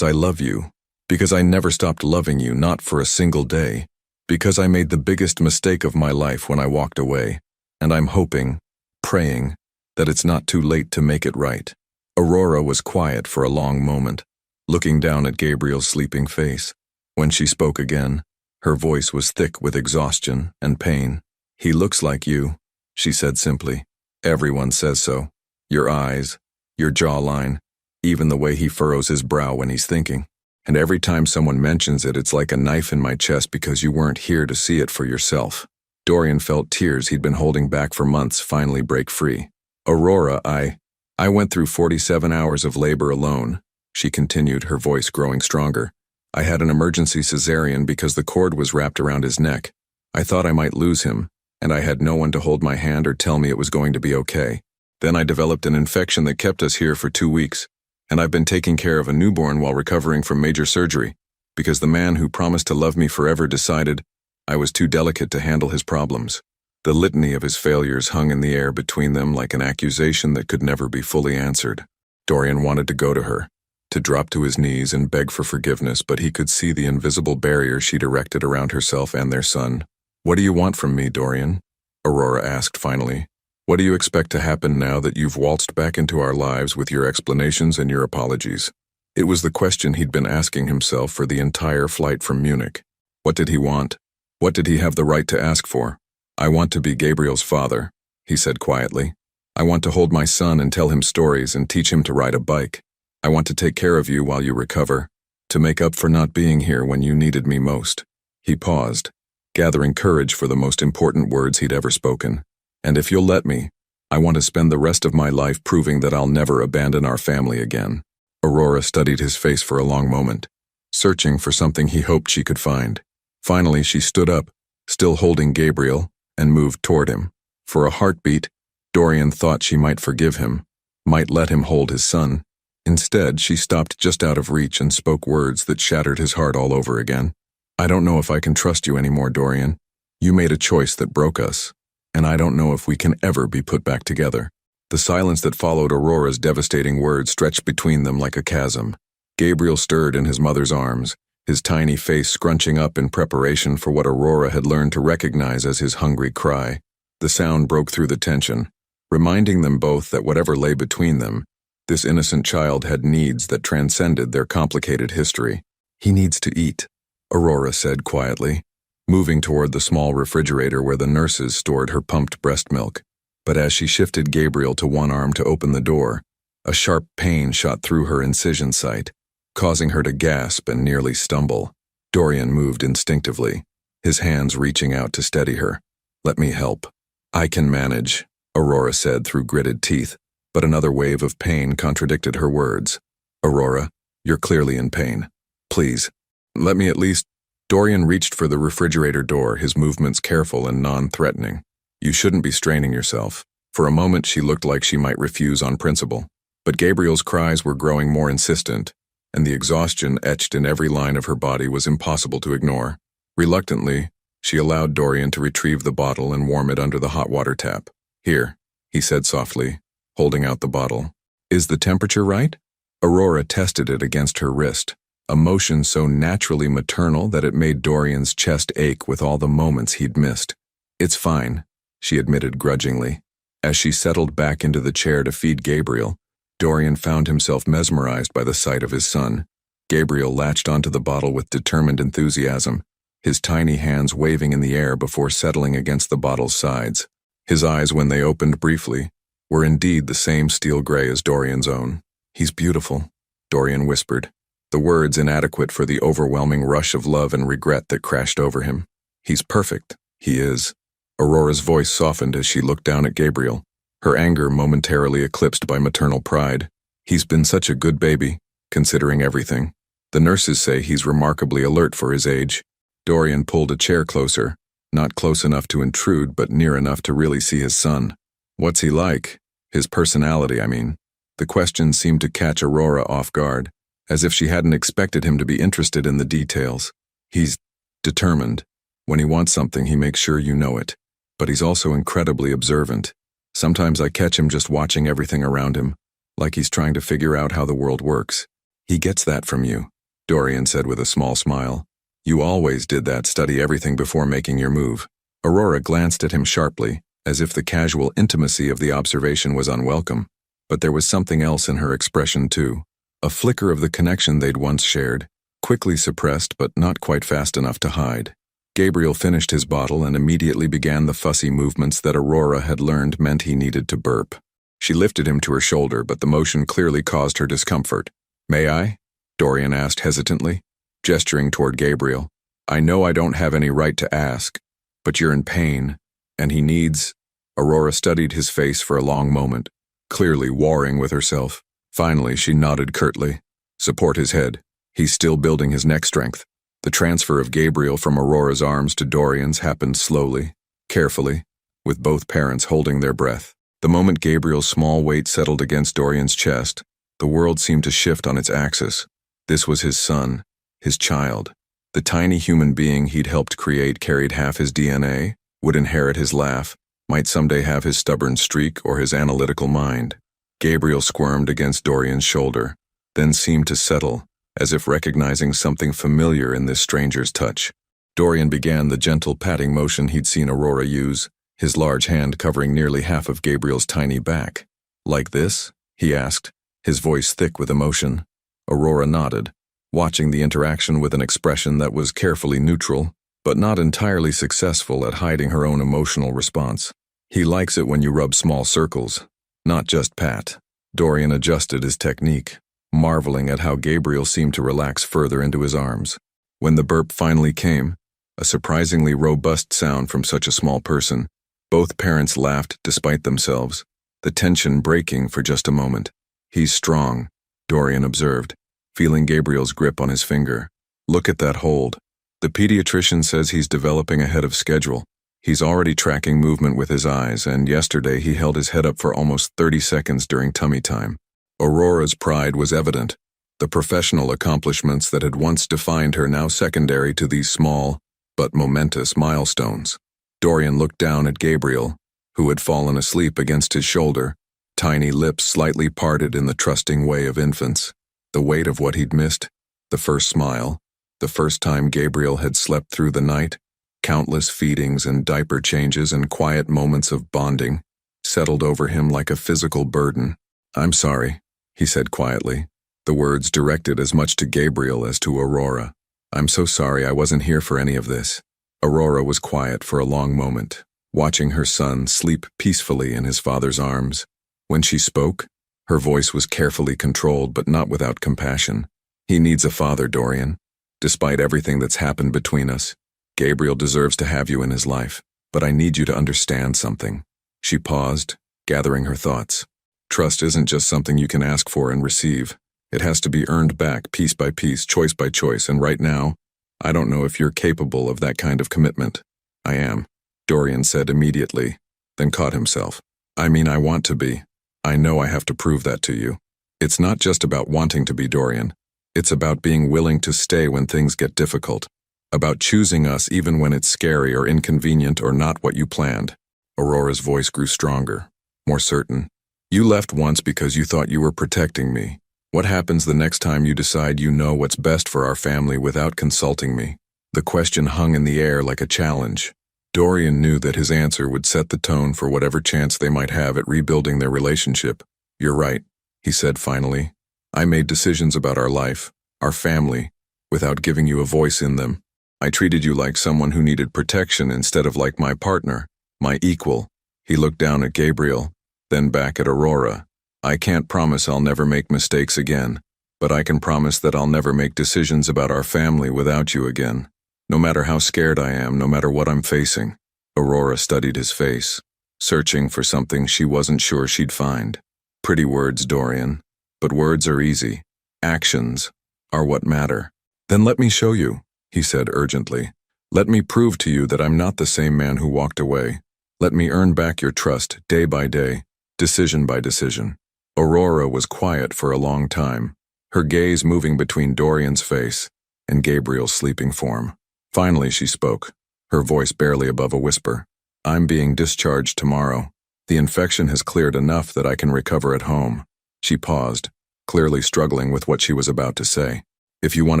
I love you, because I never stopped loving you, not for a single day, because I made the biggest mistake of my life when I walked away, and I'm hoping, praying, that it's not too late to make it right. Aurora was quiet for a long moment, looking down at Gabriel's sleeping face. When she spoke again, her voice was thick with exhaustion and pain. He looks like you, she said simply. Everyone says so. Your eyes, your jawline, even the way he furrows his brow when he's thinking. And every time someone mentions it, it's like a knife in my chest because you weren't here to see it for yourself. Dorian felt tears he'd been holding back for months finally break free. Aurora, I went through 47 hours of labor alone, she continued, her voice growing stronger. I had an emergency cesarean because the cord was wrapped around his neck. I thought I might lose him, and I had no one to hold my hand or tell me it was going to be okay. Then I developed an infection that kept us here for 2 weeks, and I've been taking care of a newborn while recovering from major surgery, because the man who promised to love me forever decided I was too delicate to handle his problems. The litany of his failures hung in the air between them like an accusation that could never be fully answered. Dorian wanted to go to her, to drop to his knees and beg for forgiveness, but he could see the invisible barrier she'd erected around herself and their son. What do you want from me, Dorian? Aurora asked finally. What do you expect to happen now that you've waltzed back into our lives with your explanations and your apologies? It was the question he'd been asking himself for the entire flight from Munich. What did he want? What did he have the right to ask for? I want to be Gabriel's father, he said quietly. I want to hold my son and tell him stories and teach him to ride a bike. I want to take care of you while you recover, To make up for not being here when you needed me most. He paused, gathering courage for the most important words he'd ever spoken. And if you'll let me, I want to spend the rest of my life proving that I'll never abandon our family again. Aurora studied his face for a long moment, searching for something he hoped she could find. Finally, she stood up, still holding Gabriel, and moved toward him. For a heartbeat, Dorian thought she might forgive him, might let him hold his son. Instead, she stopped just out of reach and spoke words that shattered his heart all over again. I don't know if I can trust you anymore, Dorian. You made a choice that broke us, and I don't know if we can ever be put back together. The silence that followed Aurora's devastating words stretched between them like a chasm. Gabriel stirred in his mother's arms, his tiny face scrunching up in preparation for what Aurora had learned to recognize as his hungry cry. The sound broke through the tension, reminding them both that whatever lay between them, this innocent child had needs that transcended their complicated history. He needs to eat, Aurora said quietly, moving toward the small refrigerator where the nurses stored her pumped breast milk. But as she shifted Gabriel to one arm to open the door, a sharp pain shot through her incision site, causing her to gasp and nearly stumble. Dorian moved instinctively, his hands reaching out to steady her. Let me help. I can manage, Aurora said through gritted teeth, but another wave of pain contradicted her words. Aurora, you're clearly in pain. Please, let me at least. Dorian reached for the refrigerator door, his movements careful and non-threatening. You shouldn't be straining yourself. For a moment she looked like she might refuse on principle, but Gabriel's cries were growing more insistent, and the exhaustion etched in every line of her body was impossible to ignore. Reluctantly, she allowed Dorian to retrieve the bottle and warm it under the hot water tap. Here, he said softly, holding out the bottle. Is the temperature right? Aurora tested it against her wrist, a motion so naturally maternal that it made Dorian's chest ache with all the moments he'd missed. It's fine, she admitted grudgingly. As she settled back into the chair to feed Gabriel, Dorian found himself mesmerized by the sight of his son. Gabriel latched onto the bottle with determined enthusiasm, his tiny hands waving in the air before settling against the bottle's sides. His eyes, when they opened briefly, were indeed the same steel gray as Dorian's own. He's beautiful, Dorian whispered, the words inadequate for the overwhelming rush of love and regret that crashed over him. He's perfect, he is. Aurora's voice softened as she looked down at Gabriel, her anger momentarily eclipsed by maternal pride. He's been such a good baby, considering everything. The nurses say he's remarkably alert for his age. Dorian pulled a chair closer, not close enough to intrude but near enough to really see his son. What's he like? His personality, I mean. The question seemed to catch Aurora off guard, as if she hadn't expected him to be interested in the details. He's determined. When he wants something, he makes sure you know it. But he's also incredibly observant. Sometimes I catch him just watching everything around him, like he's trying to figure out how the world works. He gets that from you, Dorian said with a small smile. You always did that, study everything before making your move. Aurora glanced at him sharply, as if the casual intimacy of the observation was unwelcome. But there was something else in her expression too, a flicker of the connection they'd once shared, quickly suppressed but not quite fast enough to hide. Gabriel finished his bottle and immediately began the fussy movements that Aurora had learned meant he needed to burp. She lifted him to her shoulder, but the motion clearly caused her discomfort. May I? Dorian asked hesitantly, gesturing toward Gabriel. I know I don't have any right to ask, but you're in pain, and he needs. Aurora studied his face for a long moment, clearly warring with herself. Finally, she nodded curtly. Support his head. He's still building his neck strength. The transfer of Gabriel from Aurora's arms to Dorian's happened slowly, carefully, with both parents holding their breath. The moment Gabriel's small weight settled against Dorian's chest, the world seemed to shift on its axis. This was his son, his child. The tiny human being he'd helped create carried half his DNA, would inherit his laugh, might someday have his stubborn streak or his analytical mind. Gabriel squirmed against Dorian's shoulder, then seemed to settle, as if recognizing something familiar in this stranger's touch. Dorian began the gentle patting motion he'd seen Aurora use, his large hand covering nearly half of Gabriel's tiny back. Like this? He asked, his voice thick with emotion. Aurora nodded, watching the interaction with an expression that was carefully neutral, but not entirely successful at hiding her own emotional response. He likes it when you rub small circles, not just pat. Dorian adjusted his technique, marveling at how Gabriel seemed to relax further into his arms. When the burp finally came, a surprisingly robust sound from such a small person, both parents laughed despite themselves, the tension breaking for just a moment. "He's strong," Dorian observed, feeling Gabriel's grip on his finger. "Look at that hold. The pediatrician says he's developing ahead of schedule. He's already tracking movement with his eyes, and yesterday he held his head up for almost 30 seconds during tummy time." Aurora's pride was evident, the professional accomplishments that had once defined her now secondary to these small, but momentous milestones. Dorian looked down at Gabriel, who had fallen asleep against his shoulder, tiny lips slightly parted in the trusting way of infants. The weight of what he'd missed, the first smile, the first time Gabriel had slept through the night, countless feedings and diaper changes and quiet moments of bonding, settled over him like a physical burden. "I'm sorry," he said quietly, the words directed as much to Gabriel as to Aurora. "I'm so sorry I wasn't here for any of this." Aurora was quiet for a long moment, watching her son sleep peacefully in his father's arms. When she spoke, her voice was carefully controlled but not without compassion. "He needs a father, Dorian. Despite everything that's happened between us, Gabriel deserves to have you in his life, but I need you to understand something." She paused, gathering her thoughts. "Trust isn't just something you can ask for and receive. It has to be earned back piece by piece, choice by choice, and right now, I don't know if you're capable of that kind of commitment." "I am," Dorian said immediately, then caught himself. "I mean, I want to be. I know I have to prove that to you. It's not just about wanting to be, Dorian. It's about being willing to stay when things get difficult. About choosing us even when it's scary or inconvenient or not what you planned." Aurora's voice grew stronger, more certain. "You left once because you thought you were protecting me. What happens the next time you decide you know what's best for our family without consulting me?" The question hung in the air like a challenge. Dorian knew that his answer would set the tone for whatever chance they might have at rebuilding their relationship. "You're right," he said finally. "I made decisions about our life, our family, without giving you a voice in them. I treated you like someone who needed protection instead of like my partner, my equal." He looked down at Gabriel, then back at Aurora. "I can't promise I'll never make mistakes again, but I can promise that I'll never make decisions about our family without you again. No matter how scared I am, no matter what I'm facing." Aurora studied his face, searching for something she wasn't sure she'd find. "Pretty words, Dorian, but words are easy. Actions are what matter." "Then let me show you," he said urgently. "Let me prove to you that I'm not the same man who walked away. Let me earn back your trust day by day, decision by decision." Aurora was quiet for a long time, her gaze moving between Dorian's face and Gabriel's sleeping form. Finally she spoke, her voice barely above a whisper. "I'm being discharged tomorrow. The infection has cleared enough that I can recover at home." She paused, clearly struggling with what she was about to say. "If you want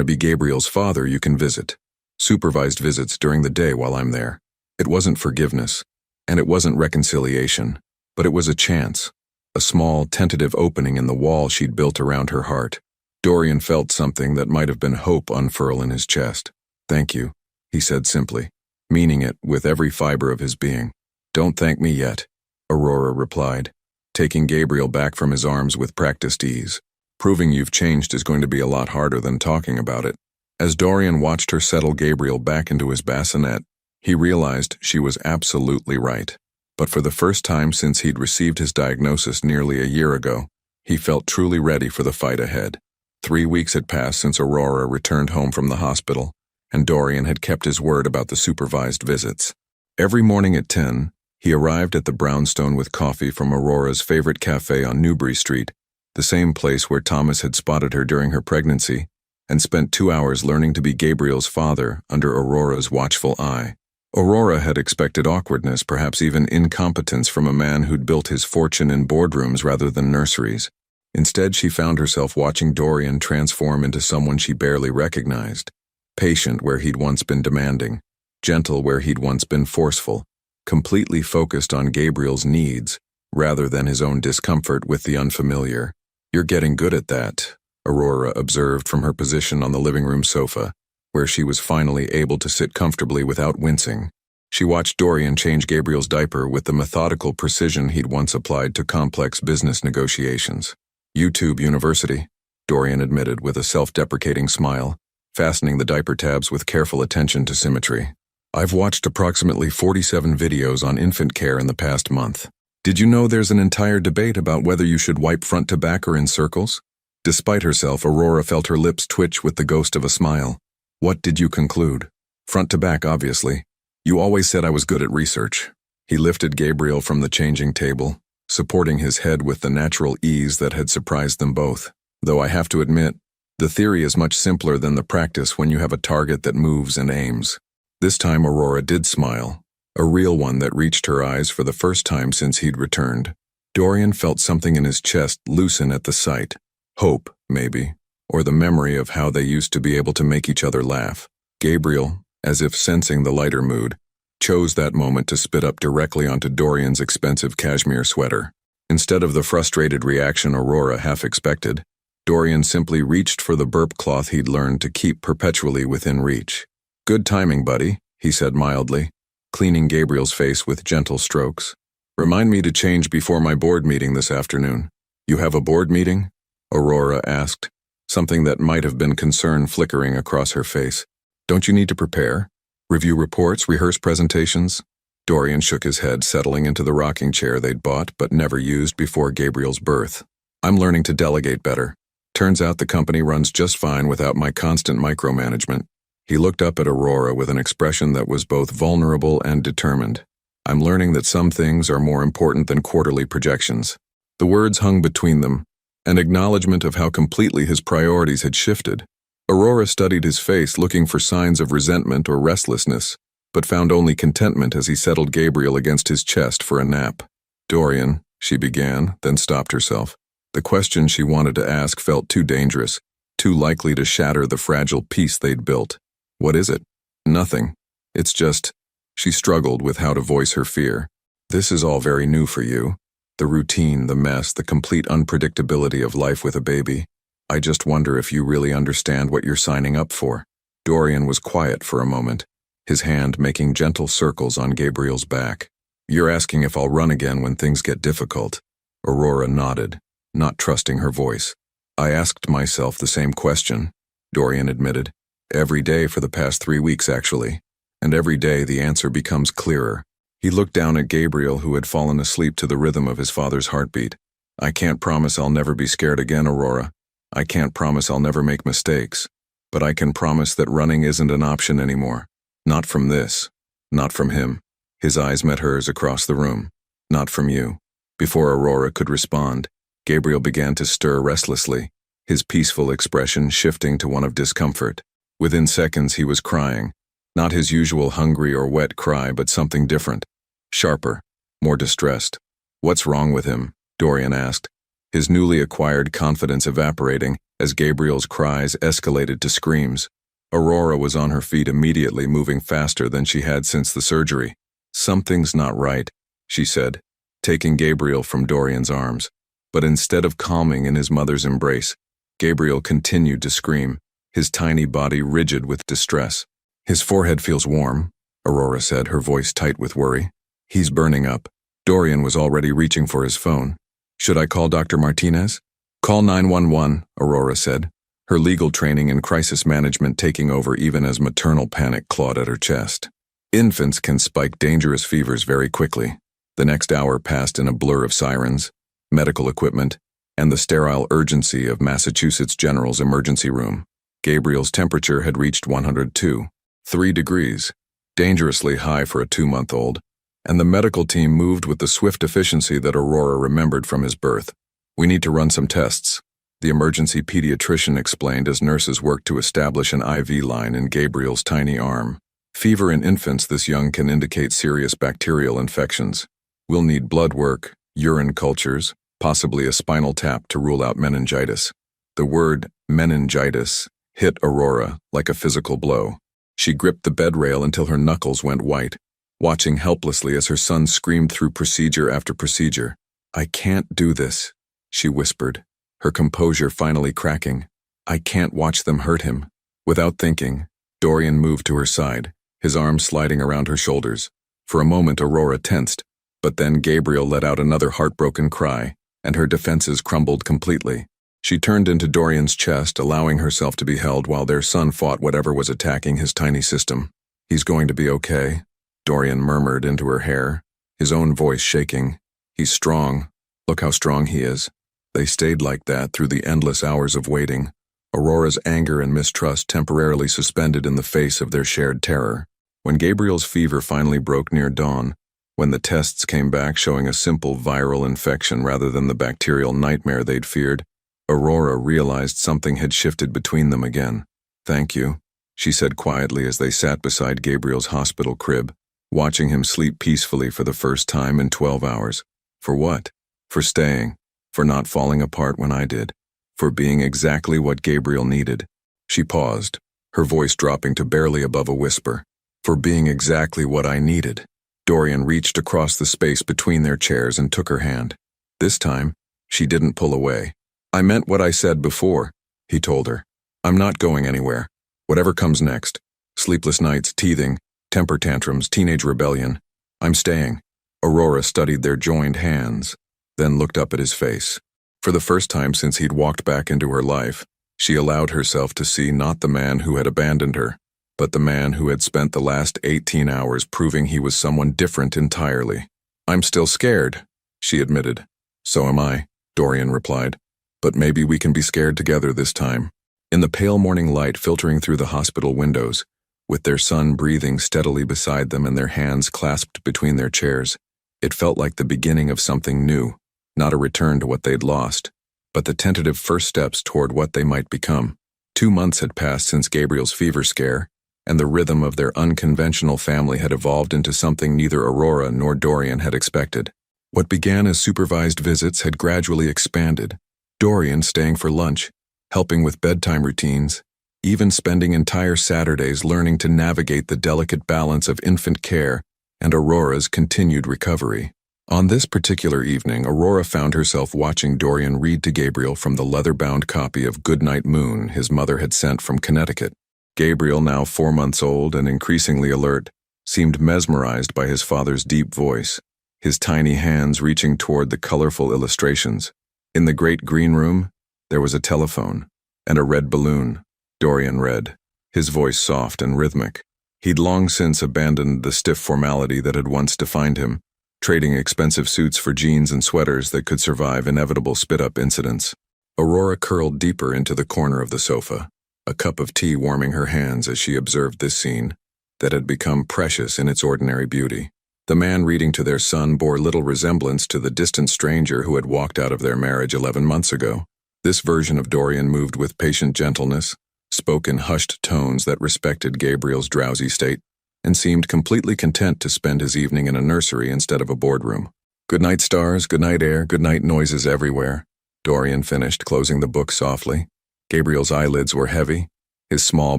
to be Gabriel's father, you can visit. Supervised visits during the day while I'm there." It wasn't forgiveness, and it wasn't reconciliation, but it was a chance, a small, tentative opening in the wall she'd built around her heart. Dorian felt something that might have been hope unfurl in his chest. "Thank you," he said simply, meaning it with every fiber of his being. "Don't thank me yet," Aurora replied, taking Gabriel back from his arms with practiced ease. "Proving you've changed is going to be a lot harder than talking about it." As Dorian watched her settle Gabriel back into his bassinet, he realized she was absolutely right. But for the first time since he'd received his diagnosis nearly a year ago, he felt truly ready for the fight ahead. 3 weeks had passed since Aurora returned home from the hospital, and Dorian had kept his word about the supervised visits. Every morning at 10, he arrived at the brownstone with coffee from Aurora's favorite cafe on Newbury Street, the same place where Thomas had spotted her during her pregnancy, and spent 2 hours learning to be Gabriel's father under Aurora's watchful eye. Aurora had expected awkwardness, perhaps even incompetence from a man who'd built his fortune in boardrooms rather than nurseries. Instead, she found herself watching Dorian transform into someone she barely recognized. Patient where he'd once been demanding, gentle where he'd once been forceful, completely focused on Gabriel's needs rather than his own discomfort with the unfamiliar. "You're getting good at that," Aurora observed from her position on the living room sofa, where she was finally able to sit comfortably without wincing. She watched Dorian change Gabriel's diaper with the methodical precision he'd once applied to complex business negotiations. "YouTube University," Dorian admitted with a self-deprecating smile, fastening the diaper tabs with careful attention to symmetry. I've watched approximately 47 videos on infant care in the past month. Did you know there's an entire debate about whether you should wipe front to back or in circles? Despite herself, Aurora felt her lips twitch with the ghost of a smile. What did you conclude? Front to back, obviously. You always said I was good at research. He lifted Gabriel from the changing table, supporting his head with the natural ease that had surprised them both. Though I have to admit, the theory is much simpler than the practice when you have a target that moves and aims. This time Aurora did smile, a real one that reached her eyes for the first time since he'd returned. Dorian felt something in his chest loosen at the sight. Hope, maybe, or the memory of how they used to be able to make each other laugh. Gabriel, as if sensing the lighter mood, chose that moment to spit up directly onto Dorian's expensive cashmere sweater. Instead of the frustrated reaction Aurora half expected, Dorian simply reached for the burp cloth he'd learned to keep perpetually within reach. Good timing, buddy, he said mildly, cleaning Gabriel's face with gentle strokes. Remind me to change before my board meeting this afternoon. You have a board meeting? Aurora asked, something that might have been concern flickering across her face. Don't you need to prepare? Review reports, rehearse presentations? Dorian shook his head, settling into the rocking chair they'd bought but never used before Gabriel's birth. I'm learning to delegate better. Turns out the company runs just fine without my constant micromanagement. He looked up at Aurora with an expression that was both vulnerable and determined. I'm learning that some things are more important than quarterly projections. The words hung between them, an acknowledgement of how completely his priorities had shifted. Aurora studied his face, looking for signs of resentment or restlessness, but found only contentment as he settled Gabriel against his chest for a nap. Dorian, she began, then stopped herself. The question she wanted to ask felt too dangerous, too likely to shatter the fragile peace they'd built. What is it? Nothing. It's just... She struggled with how to voice her fear. This is all very new for you. The routine, the mess, the complete unpredictability of life with a baby. I just wonder if you really understand what you're signing up for. Dorian was quiet for a moment, his hand making gentle circles on Gabriel's back. You're asking if I'll run again when things get difficult. Aurora nodded, not trusting her voice. I asked myself the same question, Dorian admitted. Every day for the past 3 weeks, actually. And every day the answer becomes clearer. He looked down at Gabriel, who had fallen asleep to the rhythm of his father's heartbeat. I can't promise I'll never be scared again, Aurora. I can't promise I'll never make mistakes. But I can promise that running isn't an option anymore. Not from this. Not from him. His eyes met hers across the room. Not from you. Before Aurora could respond, Gabriel began to stir restlessly, his peaceful expression shifting to one of discomfort. Within seconds he was crying. Not his usual hungry or wet cry, but something different. Sharper. More distressed. What's wrong with him? Dorian asked, his newly acquired confidence evaporating as Gabriel's cries escalated to screams. Aurora was on her feet immediately, moving faster than she had since the surgery. Something's not right, she said, taking Gabriel from Dorian's arms. But instead of calming in his mother's embrace, Gabriel continued to scream, his tiny body rigid with distress. His forehead feels warm, Aurora said, her voice tight with worry. He's burning up. Dorian was already reaching for his phone. Should I call Dr. Martinez? Call 911, Aurora said, her legal training in crisis management taking over even as maternal panic clawed at her chest. Infants can spike dangerous fevers very quickly. The next hour passed in a blur of sirens, medical equipment, and the sterile urgency of Massachusetts General's emergency room. Gabriel's temperature had reached 102.3 degrees, dangerously high for a 2-month-old, and the medical team moved with the swift efficiency that Aurora remembered from his birth. We need to run some tests, the emergency pediatrician explained as nurses worked to establish an IV line in Gabriel's tiny arm. Fever in infants this young can indicate serious bacterial infections. We'll need blood work, urine cultures, possibly a spinal tap to rule out meningitis. The word meningitis hit Aurora like a physical blow. She gripped the bed rail until her knuckles went white, watching helplessly as her son screamed through procedure after procedure. I can't do this, she whispered, her composure finally cracking. I can't watch them hurt him. Without thinking, Dorian moved to her side, his arms sliding around her shoulders. For a moment Aurora tensed, but then Gabriel let out another heartbroken cry, and her defenses crumbled completely. She turned into Dorian's chest, allowing herself to be held while their son fought whatever was attacking his tiny system. "He's going to be okay," Dorian murmured into her hair, his own voice shaking. "He's strong. Look how strong he is." They stayed like that through the endless hours of waiting, Aurora's anger and mistrust temporarily suspended in the face of their shared terror. When Gabriel's fever finally broke near dawn, when the tests came back showing a simple viral infection rather than the bacterial nightmare they'd feared, Aurora realized something had shifted between them again. "Thank you," she said quietly as they sat beside Gabriel's hospital crib, watching him sleep peacefully for the first time in 12 hours. "For what?" "For staying. For not falling apart when I did. For being exactly what Gabriel needed." She paused, her voice dropping to barely above a whisper. "For being exactly what I needed." Dorian reached across the space between their chairs and took her hand. This time, she didn't pull away. "I meant what I said before," he told her. "I'm not going anywhere. Whatever comes next. Sleepless nights, teething, temper tantrums, teenage rebellion. I'm staying." Aurora studied their joined hands, then looked up at his face. For the first time since he'd walked back into her life, she allowed herself to see not the man who had abandoned her, but the man who had spent the last 18 hours proving he was someone different entirely. "I'm still scared," she admitted. "So am I," Dorian replied. "But maybe we can be scared together this time." In the pale morning light filtering through the hospital windows, with their son breathing steadily beside them and their hands clasped between their chairs, it felt like the beginning of something new, not a return to what they'd lost, but the tentative first steps toward what they might become. 2 months had passed since Gabriel's fever scare, and the rhythm of their unconventional family had evolved into something neither Aurora nor Dorian had expected. What began as supervised visits had gradually expanded, Dorian staying for lunch, helping with bedtime routines, even spending entire Saturdays learning to navigate the delicate balance of infant care and Aurora's continued recovery. On this particular evening, Aurora found herself watching Dorian read to Gabriel from the leather-bound copy of Goodnight Moon his mother had sent from Connecticut. Gabriel, now 4 months old and increasingly alert, seemed mesmerized by his father's deep voice, his tiny hands reaching toward the colorful illustrations. In the great green room, there was a telephone and a red balloon. Dorian read, his voice soft and rhythmic. He'd long since abandoned the stiff formality that had once defined him, trading expensive suits for jeans and sweaters that could survive inevitable spit-up incidents. Aurora curled deeper into the corner of the sofa, a cup of tea warming her hands as she observed this scene that had become precious in its ordinary beauty. The man reading to their son bore little resemblance to the distant stranger who had walked out of their marriage 11 months ago. This version of Dorian moved with patient gentleness, spoke in hushed tones that respected Gabriel's drowsy state, and seemed completely content to spend his evening in a nursery instead of a boardroom. "Good night, stars, good night, air, good night, noises everywhere," Dorian finished, closing the book softly. Gabriel's eyelids were heavy, his small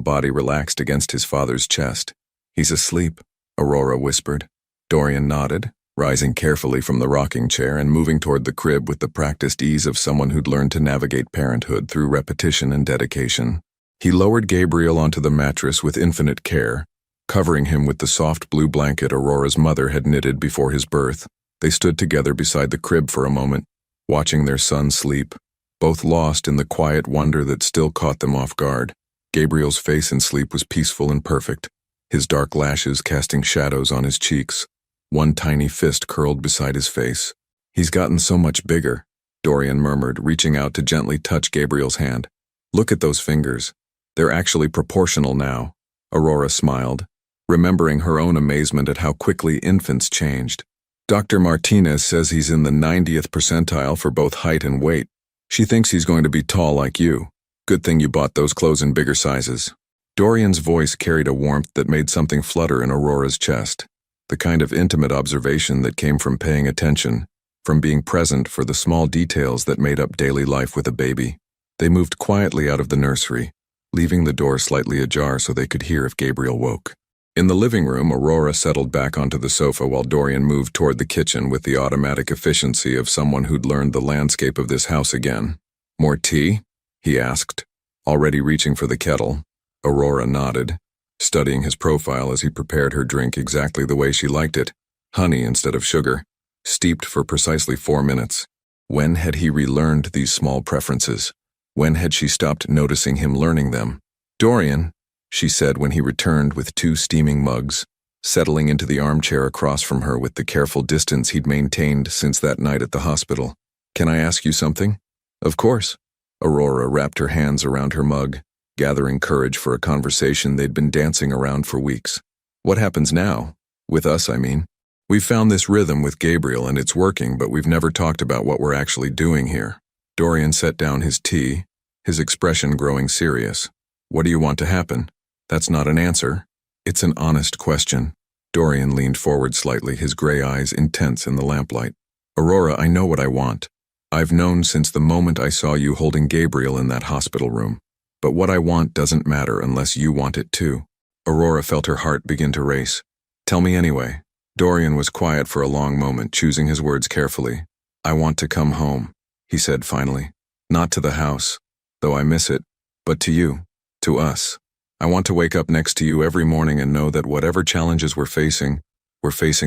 body relaxed against his father's chest. "He's asleep," Aurora whispered. Dorian nodded, rising carefully from the rocking chair and moving toward the crib with the practiced ease of someone who'd learned to navigate parenthood through repetition and dedication. He lowered Gabriel onto the mattress with infinite care, covering him with the soft blue blanket Aurora's mother had knitted before his birth. They stood together beside the crib for a moment, watching their son sleep, both lost in the quiet wonder that still caught them off guard. Gabriel's face in sleep was peaceful and perfect, his dark lashes casting shadows on his cheeks, one tiny fist curled beside his face. "He's gotten so much bigger," Dorian murmured, reaching out to gently touch Gabriel's hand. "Look at those fingers. They're actually proportional now." Aurora smiled, remembering her own amazement at how quickly infants changed. "Dr. Martinez says he's in the 90th percentile for both height and weight. She thinks he's going to be tall like you. Good thing you bought those clothes in bigger sizes." Dorian's voice carried a warmth that made something flutter in Aurora's chest, the kind of intimate observation that came from paying attention, from being present for the small details that made up daily life with a baby. They moved quietly out of the nursery, leaving the door slightly ajar so they could hear if Gabriel woke. In the living room, Aurora settled back onto the sofa while Dorian moved toward the kitchen with the automatic efficiency of someone who'd learned the landscape of this house again. "More tea?" he asked, already reaching for the kettle. Aurora nodded, studying his profile as he prepared her drink exactly the way she liked it, honey instead of sugar, steeped for precisely 4 minutes. When had he relearned these small preferences? When had she stopped noticing him learning them? "Dorian," she said when he returned with 2 steaming mugs, settling into the armchair across from her with the careful distance he'd maintained since that night at the hospital. "Can I ask you something?" "Of course." Aurora wrapped her hands around her mug, gathering courage for a conversation they'd been dancing around for weeks. "What happens now? With us, I mean. We've found this rhythm with Gabriel and it's working, but we've never talked about what we're actually doing here." Dorian set down his tea, his expression growing serious. "What do you want to happen?" "That's not an answer. It's an honest question." Dorian leaned forward slightly, his gray eyes intense in the lamplight. "Aurora, I know what I want. I've known since the moment I saw you holding Gabriel in that hospital room. But what I want doesn't matter unless you want it too." Aurora felt her heart begin to race. "Tell me anyway." Dorian was quiet for a long moment, choosing his words carefully. "I want to come home," he said finally. "Not to the house, though I miss it, but to you, to us. I want to wake up next to you every morning and know that whatever challenges we're facing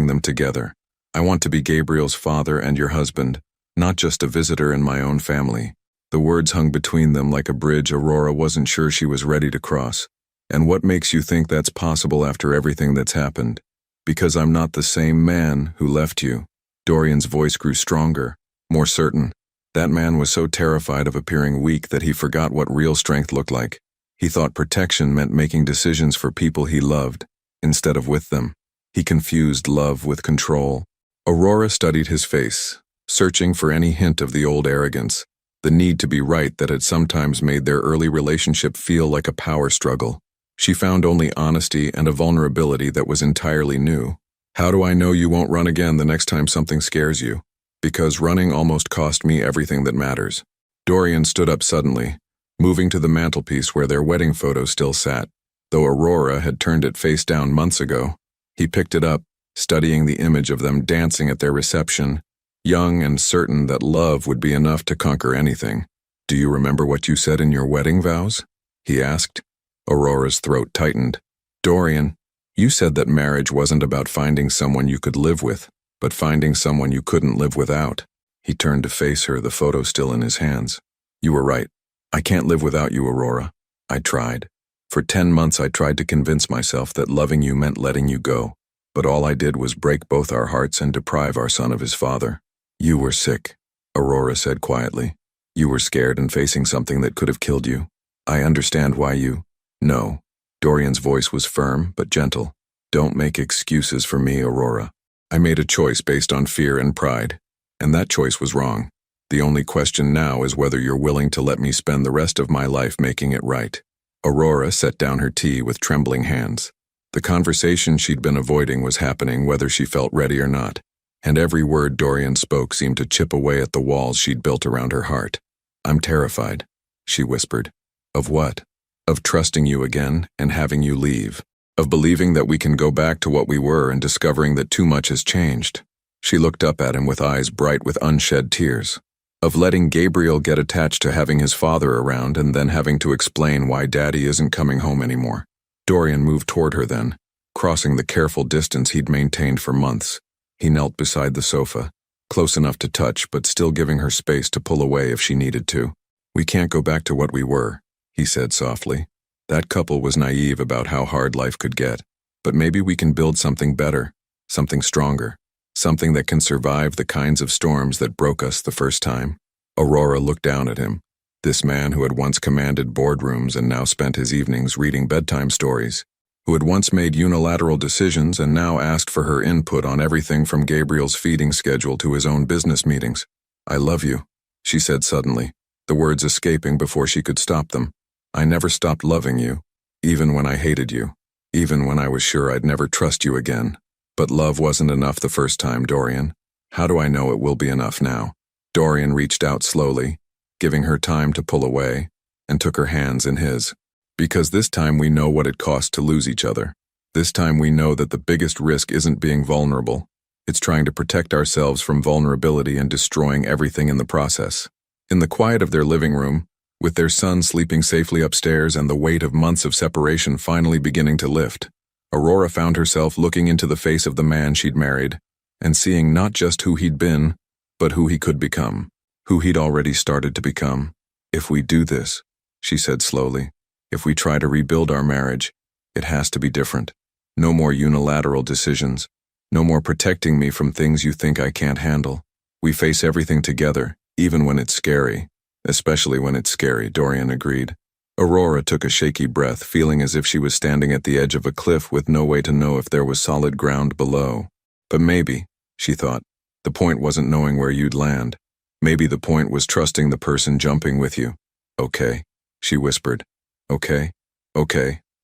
them together. I want to be Gabriel's father and your husband, not just a visitor in my own family." The words hung between them like a bridge Aurora wasn't sure she was ready to cross. "And what makes you think that's possible after everything that's happened?" "Because I'm not the same man who left you." Dorian's voice grew stronger, more certain. That man was so terrified of appearing weak that he forgot what real strength looked like. He thought protection meant making decisions for people he loved, instead of with them. He confused love with control. Aurora studied his face, searching for any hint of the old arrogance, the need to be right that had sometimes made their early relationship feel like a power struggle. She found only honesty and a vulnerability that was entirely new. "How do I know you won't run again the next time something scares you?" "Because running almost cost me everything that matters." Dorian stood up suddenly, moving to the mantelpiece where their wedding photo still sat. Though Aurora had turned it face down months ago, he picked it up, studying the image of them dancing at their reception, young and certain that love would be enough to conquer anything. "Do you remember what you said in your wedding vows?" he asked. Aurora's throat tightened. "Dorian, you said that marriage wasn't about finding someone you could live with, but finding someone you couldn't live without." He turned to face her, the photo still in his hands. "You were right. I can't live without you, Aurora. I tried. For 10 months I tried to convince myself that loving you meant letting you go, but all I did was break both our hearts and deprive our son of his father." "You were sick," Aurora said quietly. "You were scared and facing something that could have killed you. I understand why you—" "No." Dorian's voice was firm but gentle. "Don't make excuses for me, Aurora. I made a choice based on fear and pride, and that choice was wrong. The only question now is whether you're willing to let me spend the rest of my life making it right." Aurora set down her tea with trembling hands. The conversation she'd been avoiding was happening whether she felt ready or not, and every word Dorian spoke seemed to chip away at the walls she'd built around her heart. "I'm terrified," she whispered. "Of what?" "Of trusting you again and having you leave. Of believing that we can go back to what we were and discovering that too much has changed." She looked up at him with eyes bright with unshed tears. "Of letting Gabriel get attached to having his father around and then having to explain why Daddy isn't coming home anymore." Dorian moved toward her then, crossing the careful distance he'd maintained for months. He knelt beside the sofa, close enough to touch but still giving her space to pull away if she needed to. "We can't go back to what we were," he said softly. "That couple was naive about how hard life could get. But maybe we can build something better, something stronger, something that can survive the kinds of storms that broke us the first time." Aurora looked down at him, this man who had once commanded boardrooms and now spent his evenings reading bedtime stories, who had once made unilateral decisions and now asked for her input on everything from Gabriel's feeding schedule to his own business meetings. "I love you," she said suddenly, the words escaping before she could stop them. "I never stopped loving you, even when I hated you, even when I was sure I'd never trust you again. But love wasn't enough the first time, Dorian. How do I know it will be enough now?" Dorian reached out slowly, giving her time to pull away, and took her hands in his. "Because this time we know what it costs to lose each other. This time we know that the biggest risk isn't being vulnerable. It's trying to protect ourselves from vulnerability and destroying everything in the process." In the quiet of their living room, with their son sleeping safely upstairs and the weight of months of separation finally beginning to lift, Aurora found herself looking into the face of the man she'd married, and seeing not just who he'd been, but who he could become, who he'd already started to become. If we do this, she said slowly, if we try to rebuild our marriage, it has to be different. No more unilateral decisions. No more protecting me from things you think I can't handle. We face everything together, even when it's scary. Especially when it's scary, Dorian agreed. Aurora took a shaky breath, feeling as if she was standing at the edge of a cliff with no way to know if there was solid ground below. But maybe, she thought, the point wasn't knowing where you'd land. Maybe the point was trusting the person jumping with you. Okay, she whispered. Okay,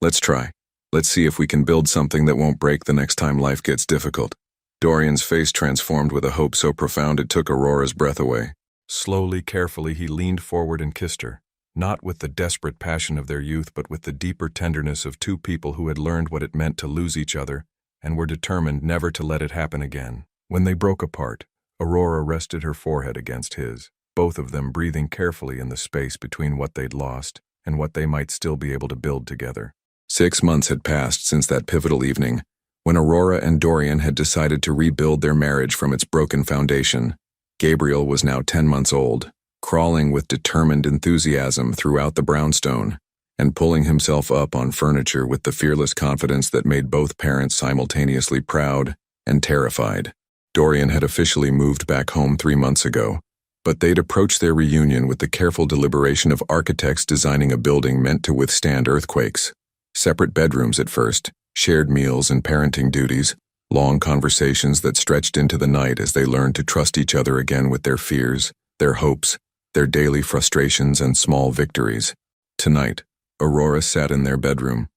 let's try. Let's see if we can build something that won't break the next time life gets difficult. Dorian's face transformed with a hope so profound it took Aurora's breath away. Slowly, carefully, he leaned forward and kissed her, not with the desperate passion of their youth, but with the deeper tenderness of two people who had learned what it meant to lose each other and were determined never to let it happen again. When they broke apart, Aurora rested her forehead against his, both of them breathing carefully in the space between what they'd lost and what they might still be able to build together. 6 months had passed since that pivotal evening, when Aurora and Dorian had decided to rebuild their marriage from its broken foundation. Gabriel was now 10 months old, crawling with determined enthusiasm throughout the brownstone, and pulling himself up on furniture with the fearless confidence that made both parents simultaneously proud and terrified. Dorian had officially moved back home 3 months ago, but they'd approached their reunion with the careful deliberation of architects designing a building meant to withstand earthquakes. Separate bedrooms at first, shared meals and parenting duties, long conversations that stretched into the night as they learned to trust each other again with their fears, their hopes, their daily frustrations and small victories. Tonight, Aurora sat in their bedroom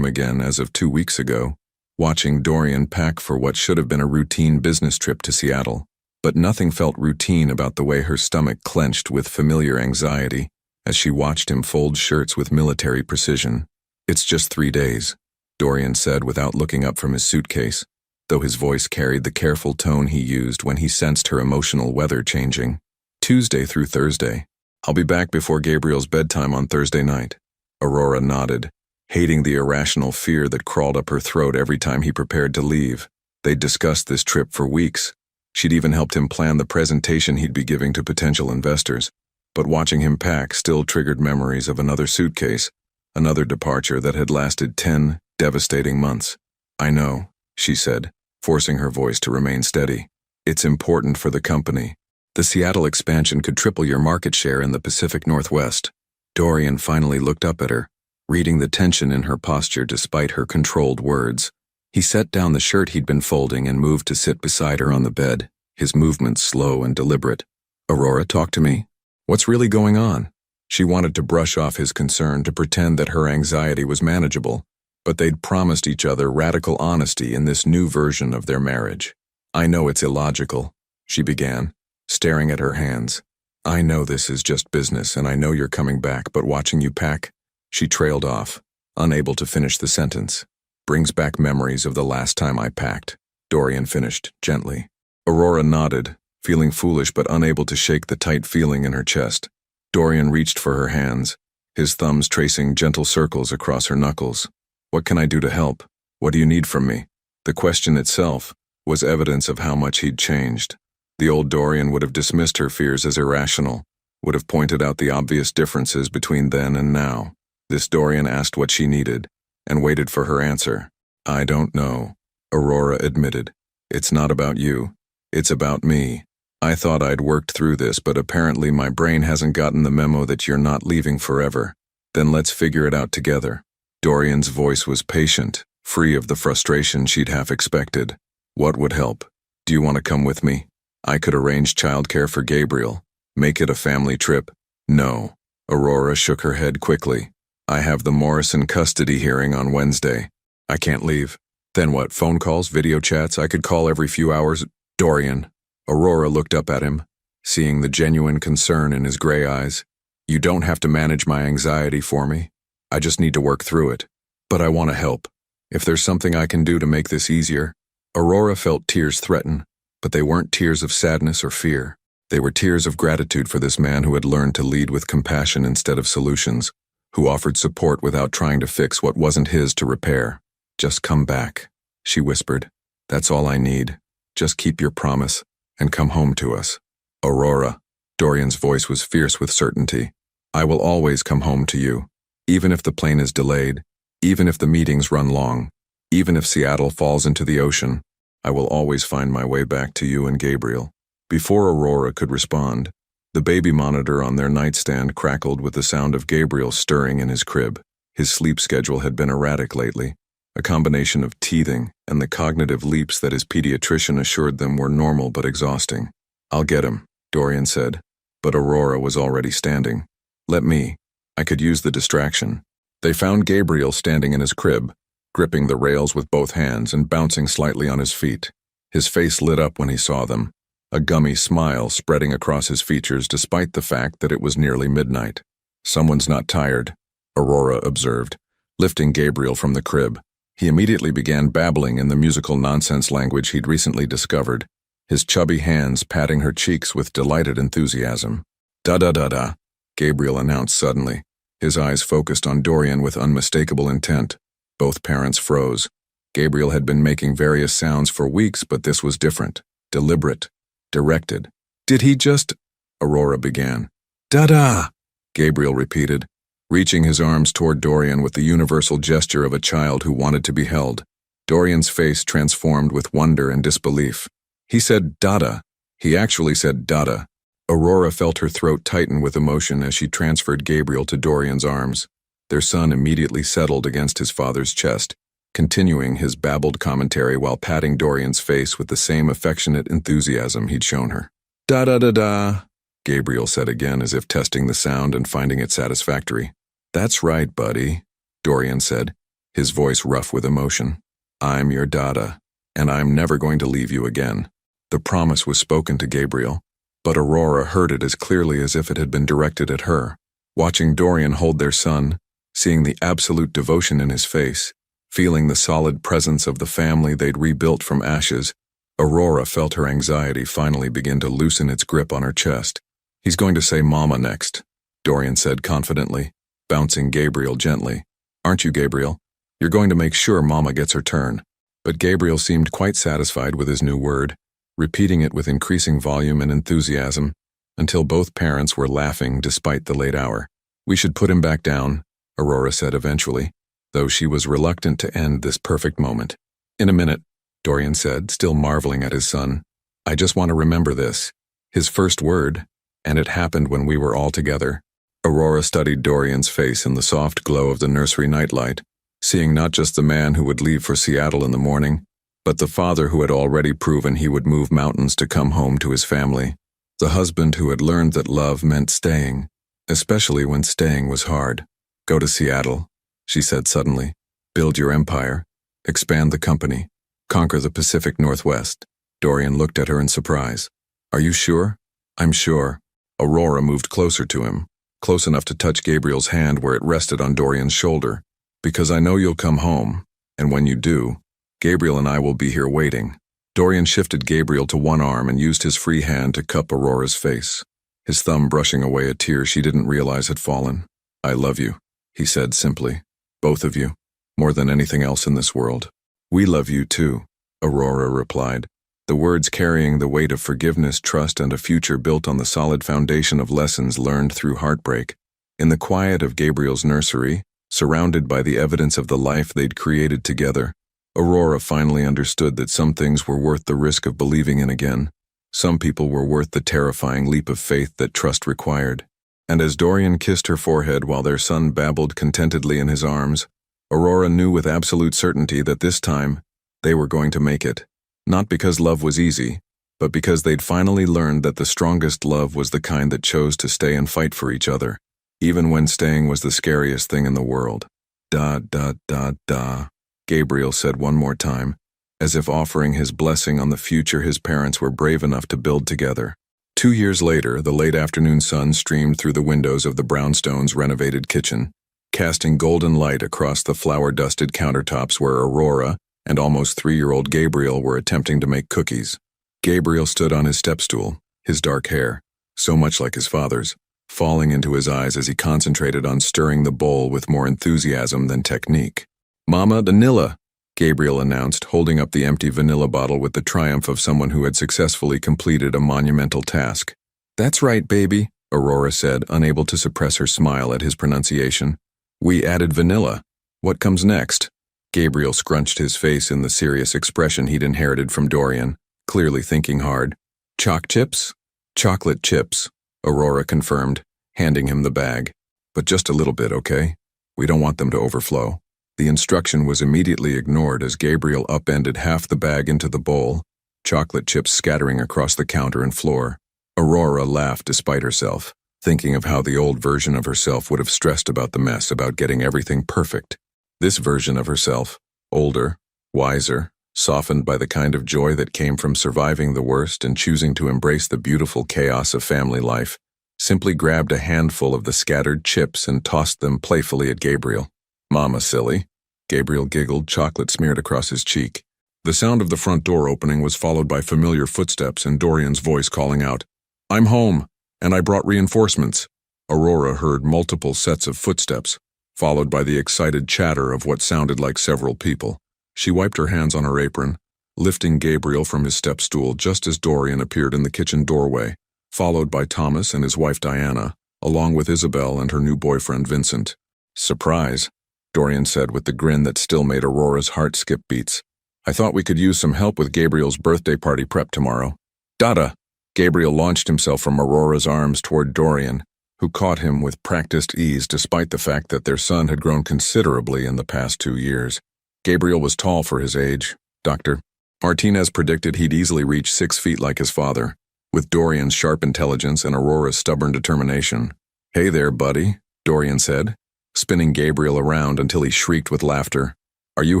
again as of 2 weeks ago, watching Dorian pack for what should have been a routine business trip to Seattle. But nothing felt routine about the way her stomach clenched with familiar anxiety as she watched him fold shirts with military precision. It's just 3 days, Dorian said without looking up from his suitcase, though his voice carried the careful tone he used when he sensed her emotional weather changing. Tuesday through Thursday. I'll be back before Gabriel's bedtime on Thursday night. Aurora nodded, hating the irrational fear that crawled up her throat every time he prepared to leave. They'd discussed this trip for weeks. She'd even helped him plan the presentation he'd be giving to potential investors. But watching him pack still triggered memories of another suitcase, another departure that had lasted 10 devastating months. I know, she said, forcing her voice to remain steady. It's important for the company. The Seattle expansion could triple your market share in the Pacific Northwest. Dorian finally looked up at her, reading the tension in her posture despite her controlled words. He set down the shirt he'd been folding and moved to sit beside her on the bed, his movements slow and deliberate. Aurora, talk to me. What's really going on? She wanted to brush off his concern, to pretend that her anxiety was manageable, but they'd promised each other radical honesty in this new version of their marriage. I know it's illogical, she began, staring at her hands. I know this is just business and I know you're coming back, but watching you pack, she trailed off, unable to finish the sentence. Brings back memories of the last time I packed, Dorian finished, gently. Aurora nodded, feeling foolish but unable to shake the tight feeling in her chest. Dorian reached for her hands, his thumbs tracing gentle circles across her knuckles. What can I do to help? What do you need from me? The question itself was evidence of how much he'd changed. The old Dorian would have dismissed her fears as irrational, would have pointed out the obvious differences between then and now. This Dorian asked what she needed, and waited for her answer. I don't know, Aurora admitted. It's not about you. It's about me. I thought I'd worked through this, but apparently my brain hasn't gotten the memo that you're not leaving forever. Then let's figure it out together. Dorian's voice was patient, free of the frustration she'd half expected. What would help? Do you want to come with me? I could arrange childcare for Gabriel. Make it a family trip. No. Aurora shook her head quickly. I have the Morrison custody hearing on Wednesday. I can't leave. Then what, phone calls, video chats? I could call every few hours. Dorian. Aurora looked up at him, seeing the genuine concern in his gray eyes. You don't have to manage my anxiety for me. I just need to work through it. But I want to help. If there's something I can do to make this easier. Aurora felt tears threaten, but they weren't tears of sadness or fear. They were tears of gratitude for this man who had learned to lead with compassion instead of solutions, who offered support without trying to fix what wasn't his to repair. Just come back, she whispered. That's all I need. Just keep your promise and come home to us. Aurora. Dorian's voice was fierce with certainty. I will always come home to you, even if the plane is delayed, even if the meetings run long, even if Seattle falls into the ocean. I will always find my way back to you and Gabriel." Before Aurora could respond, the baby monitor on their nightstand crackled with the sound of Gabriel stirring in his crib. His sleep schedule had been erratic lately, a combination of teething and the cognitive leaps that his pediatrician assured them were normal but exhausting. "I'll get him," Dorian said, but Aurora was already standing. I could use the distraction." They found Gabriel standing in his crib, gripping the rails with both hands and bouncing slightly on his feet. His face lit up when he saw them, a gummy smile spreading across his features despite the fact that it was nearly midnight. "Someone's not tired," Aurora observed, lifting Gabriel from the crib. He immediately began babbling in the musical nonsense language he'd recently discovered, his chubby hands patting her cheeks with delighted enthusiasm. "Da-da-da-da," Gabriel announced suddenly, his eyes focused on Dorian with unmistakable intent. Both parents froze. Gabriel had been making various sounds for weeks, but this was different, deliberate, directed. "Did he just—" Aurora began. "Da-da," Gabriel repeated, reaching his arms toward Dorian with the universal gesture of a child who wanted to be held. Dorian's face transformed with wonder and disbelief. He said "dada." He actually said "dada." Aurora felt her throat tighten with emotion as she transferred Gabriel to Dorian's arms. Their son immediately settled against his father's chest, continuing his babbled commentary while patting Dorian's face with the same affectionate enthusiasm he'd shown her. "Da-da-da-da," Gabriel said again as if testing the sound and finding it satisfactory. "That's right, buddy," Dorian said, his voice rough with emotion. "I'm your Dada, and I'm never going to leave you again." The promise was spoken to Gabriel, but Aurora heard it as clearly as if it had been directed at her. Watching Dorian hold their son, seeing the absolute devotion in his face, feeling the solid presence of the family they'd rebuilt from ashes, Aurora felt her anxiety finally begin to loosen its grip on her chest. "He's going to say Mama next," Dorian said confidently, bouncing Gabriel gently. "Aren't you, Gabriel? You're going to make sure Mama gets her turn." But Gabriel seemed quite satisfied with his new word, repeating it with increasing volume and enthusiasm, until both parents were laughing despite the late hour. "We should put him back down," Aurora said eventually, though she was reluctant to end this perfect moment. "In a minute," Dorian said, still marveling at his son. "I just want to remember this. His first word, and it happened when we were all together." Aurora studied Dorian's face in the soft glow of the nursery nightlight, seeing not just the man who would leave for Seattle in the morning, but the father who had already proven he would move mountains to come home to his family, the husband who had learned that love meant staying, especially when staying was hard. "Go to Seattle," she said suddenly. "Build your empire, expand the company, conquer the Pacific Northwest." Dorian looked at her in surprise. "Are you sure?" "I'm sure." Aurora moved closer to him, close enough to touch Gabriel's hand where it rested on Dorian's shoulder. "Because I know you'll come home, and when you do, Gabriel and I will be here waiting." Dorian shifted Gabriel to one arm and used his free hand to cup Aurora's face, his thumb brushing away a tear she didn't realize had fallen. "I love you," he said simply. "Both of you, more than anything else in this world." "We love you too," Aurora replied, the words carrying the weight of forgiveness, trust, and a future built on the solid foundation of lessons learned through heartbreak. In the quiet of Gabriel's nursery, surrounded by the evidence of the life they'd created together, Aurora finally understood that some things were worth the risk of believing in again. Some people were worth the terrifying leap of faith that trust required. And as Dorian kissed her forehead while their son babbled contentedly in his arms, Aurora knew with absolute certainty that this time, they were going to make it. Not because love was easy, but because they'd finally learned that the strongest love was the kind that chose to stay and fight for each other, even when staying was the scariest thing in the world. "Da, da, da, da," Gabriel said one more time, as if offering his blessing on the future his parents were brave enough to build together. 2 years later, the late afternoon sun streamed through the windows of the brownstones' renovated kitchen, casting golden light across the flour-dusted countertops where Aurora and almost 3-year-old Gabriel were attempting to make cookies. Gabriel stood on his stepstool, his dark hair, so much like his father's, falling into his eyes as he concentrated on stirring the bowl with more enthusiasm than technique. "Mama, vanilla," Gabriel announced, holding up the empty vanilla bottle with the triumph of someone who had successfully completed a monumental task. "That's right, baby," Aurora said, unable to suppress her smile at his pronunciation. We added vanilla. What comes next? Gabriel scrunched his face in the serious expression he'd inherited from Dorian, clearly thinking hard. Choc chips? Chocolate chips, Aurora confirmed, handing him the bag. But just a little bit, okay? We don't want them to overflow. The instruction was immediately ignored as Gabriel upended half the bag into the bowl, chocolate chips scattering across the counter and floor. Aurora laughed despite herself, thinking of how the old version of herself would have stressed about the mess, about getting everything perfect. This version of herself, older, wiser, softened by the kind of joy that came from surviving the worst and choosing to embrace the beautiful chaos of family life, simply grabbed a handful of the scattered chips and tossed them playfully at Gabriel. Mama, silly. Gabriel giggled, chocolate smeared across his cheek. The sound of the front door opening was followed by familiar footsteps and Dorian's voice calling out, I'm home, and I brought reinforcements. Aurora heard multiple sets of footsteps, followed by the excited chatter of what sounded like several people. She wiped her hands on her apron, lifting Gabriel from his step stool just as Dorian appeared in the kitchen doorway, followed by Thomas and his wife Diana, along with Isabel and her new boyfriend Vincent. Surprise, Dorian said with the grin that still made Aurora's heart skip beats. I thought we could use some help with Gabriel's birthday party prep tomorrow. Dada! Gabriel launched himself from Aurora's arms toward Dorian, who caught him with practiced ease despite the fact that their son had grown considerably in the past 2 years. Gabriel was tall for his age, Dr. Martinez predicted he'd easily reach 6 feet like his father, with Dorian's sharp intelligence and Aurora's stubborn determination. Hey there, buddy, Dorian said, spinning Gabriel around until he shrieked with laughter. Are you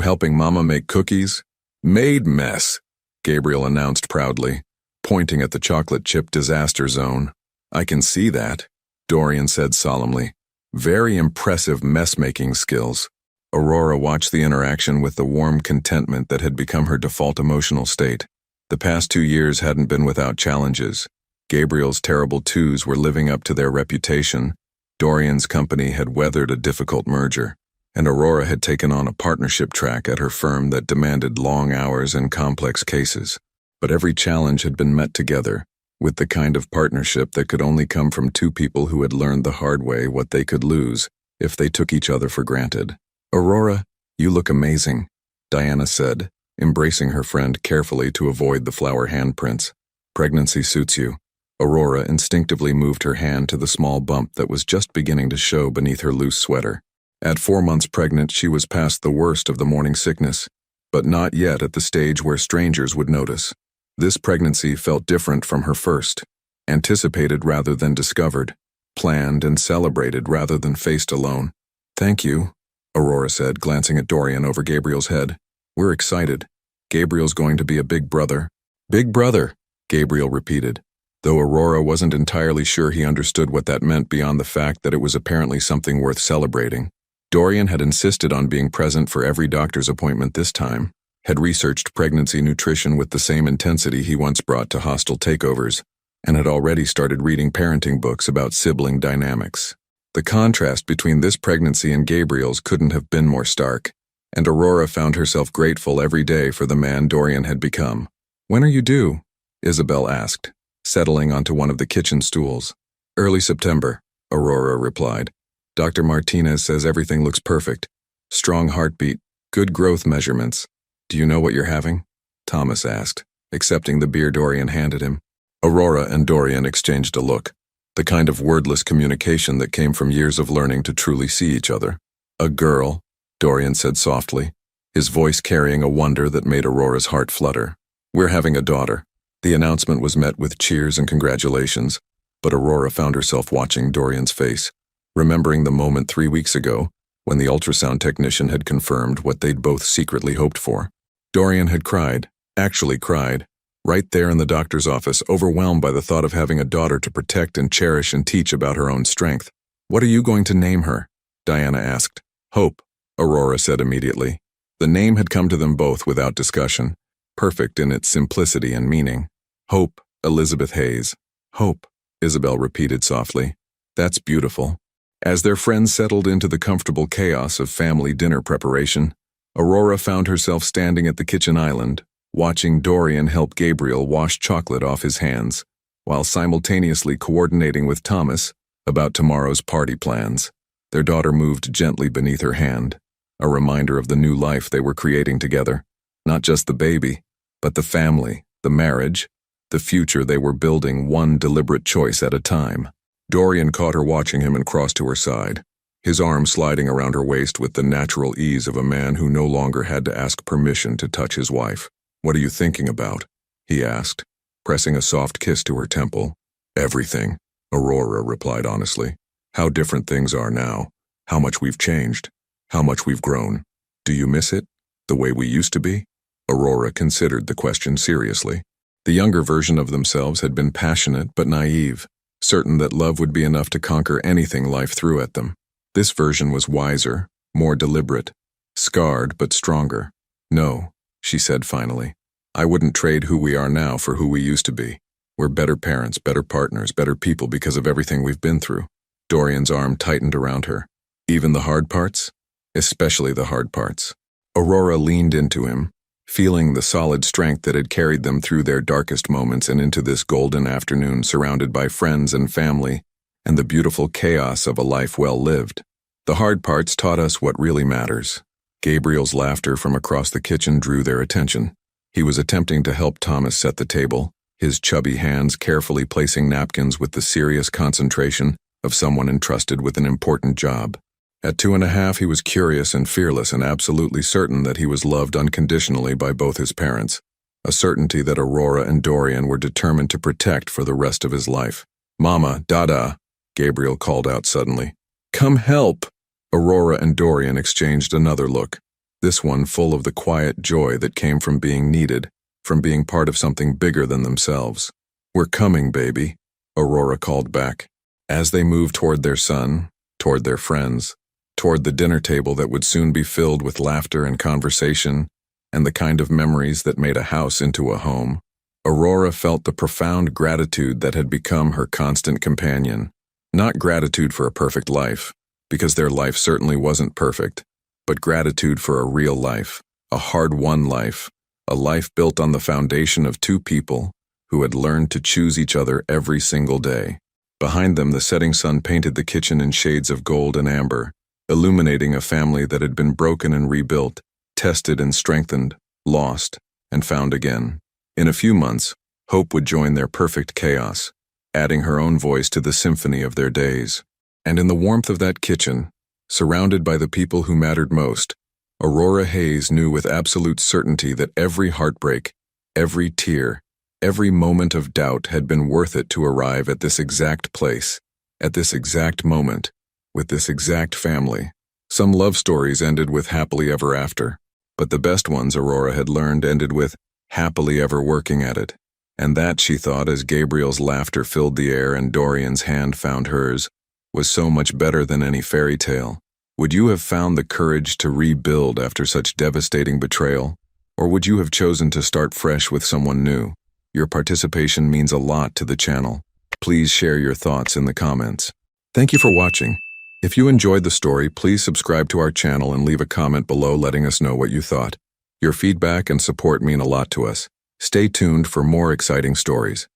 helping Mama make cookies? Made mess, Gabriel announced proudly, pointing at the chocolate chip disaster zone. I can see that, Dorian said solemnly. Very impressive mess-making skills. Aurora watched the interaction with the warm contentment that had become her default emotional state. The past 2 years hadn't been without challenges. Gabriel's terrible twos were living up to their reputation. Dorian's company had weathered a difficult merger, and Aurora had taken on a partnership track at her firm that demanded long hours and complex cases. But every challenge had been met together, with the kind of partnership that could only come from 2 people who had learned the hard way what they could lose if they took each other for granted. Aurora, you look amazing, Diana said, embracing her friend carefully to avoid the flower handprints. Pregnancy suits you. Aurora instinctively moved her hand to the small bump that was just beginning to show beneath her loose sweater. At 4 months pregnant, she was past the worst of the morning sickness, but not yet at the stage where strangers would notice. This pregnancy felt different from her first, anticipated rather than discovered, planned and celebrated rather than faced alone. Thank you, Aurora said, glancing at Dorian over Gabriel's head. We're excited. Gabriel's going to be a big brother. Big brother, Gabriel repeated, though Aurora wasn't entirely sure he understood what that meant beyond the fact that it was apparently something worth celebrating. Dorian had insisted on being present for every doctor's appointment this time, had researched pregnancy nutrition with the same intensity he once brought to hostile takeovers, and had already started reading parenting books about sibling dynamics. The contrast between this pregnancy and Gabriel's couldn't have been more stark, and Aurora found herself grateful every day for the man Dorian had become. When are you due? Isabel asked, settling onto one of the kitchen stools. Early September, Aurora replied. Dr. Martinez says everything looks perfect. Strong heartbeat, good growth measurements. Do you know what you're having? Thomas asked, accepting the beer Dorian handed him. Aurora and Dorian exchanged a look, the kind of wordless communication that came from years of learning to truly see each other. A girl, Dorian said softly, his voice carrying a wonder that made Aurora's heart flutter. We're having a daughter. The announcement was met with cheers and congratulations, but Aurora found herself watching Dorian's face, remembering the moment 3 weeks ago when the ultrasound technician had confirmed what they'd both secretly hoped for. Dorian had cried, actually cried, right there in the doctor's office, overwhelmed by the thought of having a daughter to protect and cherish and teach about her own strength. What are you going to name her? Diana asked. Hope, Aurora said immediately. The name had come to them both without discussion, perfect in its simplicity and meaning. Hope, Elizabeth Hayes. Hope, Isabel repeated softly. That's beautiful. As their friends settled into the comfortable chaos of family dinner preparation, Aurora found herself standing at the kitchen island, watching Dorian help Gabriel wash chocolate off his hands, while simultaneously coordinating with Thomas about tomorrow's party plans. Their daughter moved gently beneath her hand, a reminder of the new life they were creating together. Not just the baby, but the family, the marriage, the future they were building one deliberate choice at a time. Dorian caught her watching him and crossed to her side, his arm sliding around her waist with the natural ease of a man who no longer had to ask permission to touch his wife. "What are you thinking about?" he asked, pressing a soft kiss to her temple. "Everything," Aurora replied honestly. "How different things are now, how much we've changed, how much we've grown. Do you miss it, the way we used to be?" Aurora considered the question seriously. The younger version of themselves had been passionate but naive, certain that love would be enough to conquer anything life threw at them. This version was wiser, more deliberate, scarred but stronger. "No," she said finally. "I wouldn't trade who we are now for who we used to be. We're better parents, better partners, better people because of everything we've been through." Dorian's arm tightened around her. "Even the hard parts?" "Especially the hard parts." Aurora leaned into him, feeling the solid strength that had carried them through their darkest moments and into this golden afternoon surrounded by friends and family and the beautiful chaos of a life well lived. "The hard parts taught us what really matters." Gabriel's laughter from across the kitchen drew their attention. He was attempting to help Thomas set the table, his chubby hands carefully placing napkins with the serious concentration of someone entrusted with an important job. At 2.5, he was curious and fearless and absolutely certain that he was loved unconditionally by both his parents, a certainty that Aurora and Dorian were determined to protect for the rest of his life. "Mama, Dada," Gabriel called out suddenly. "Come help!" Aurora and Dorian exchanged another look, this one full of the quiet joy that came from being needed, from being part of something bigger than themselves. "We're coming, baby," Aurora called back. As they moved toward their son, toward their friends, toward the dinner table that would soon be filled with laughter and conversation, and the kind of memories that made a house into a home, Aurora felt the profound gratitude that had become her constant companion. Not gratitude for a perfect life, because their life certainly wasn't perfect, but gratitude for a real life, a hard-won life, a life built on the foundation of two people who had learned to choose each other every single day. Behind them, the setting sun painted the kitchen in shades of gold and amber, illuminating a family that had been broken and rebuilt, tested and strengthened, lost and found again. In a few months, Hope would join their perfect chaos, adding her own voice to the symphony of their days. And in the warmth of that kitchen, surrounded by the people who mattered most, Aurora Hayes knew with absolute certainty that every heartbreak, every tear, every moment of doubt had been worth it to arrive at this exact place, at this exact moment, with this exact family. Some love stories ended with happily ever after, but the best ones, Aurora had learned, ended with happily ever working at it. And that, she thought, as Gabriel's laughter filled the air and Dorian's hand found hers, was so much better than any fairy tale. Would you have found the courage to rebuild after such devastating betrayal? Or would you have chosen to start fresh with someone new? Your participation means a lot to the channel. Please share your thoughts in the comments. Thank you for watching. If you enjoyed the story, please subscribe to our channel and leave a comment below letting us know what you thought. Your feedback and support mean a lot to us. Stay tuned for more exciting stories.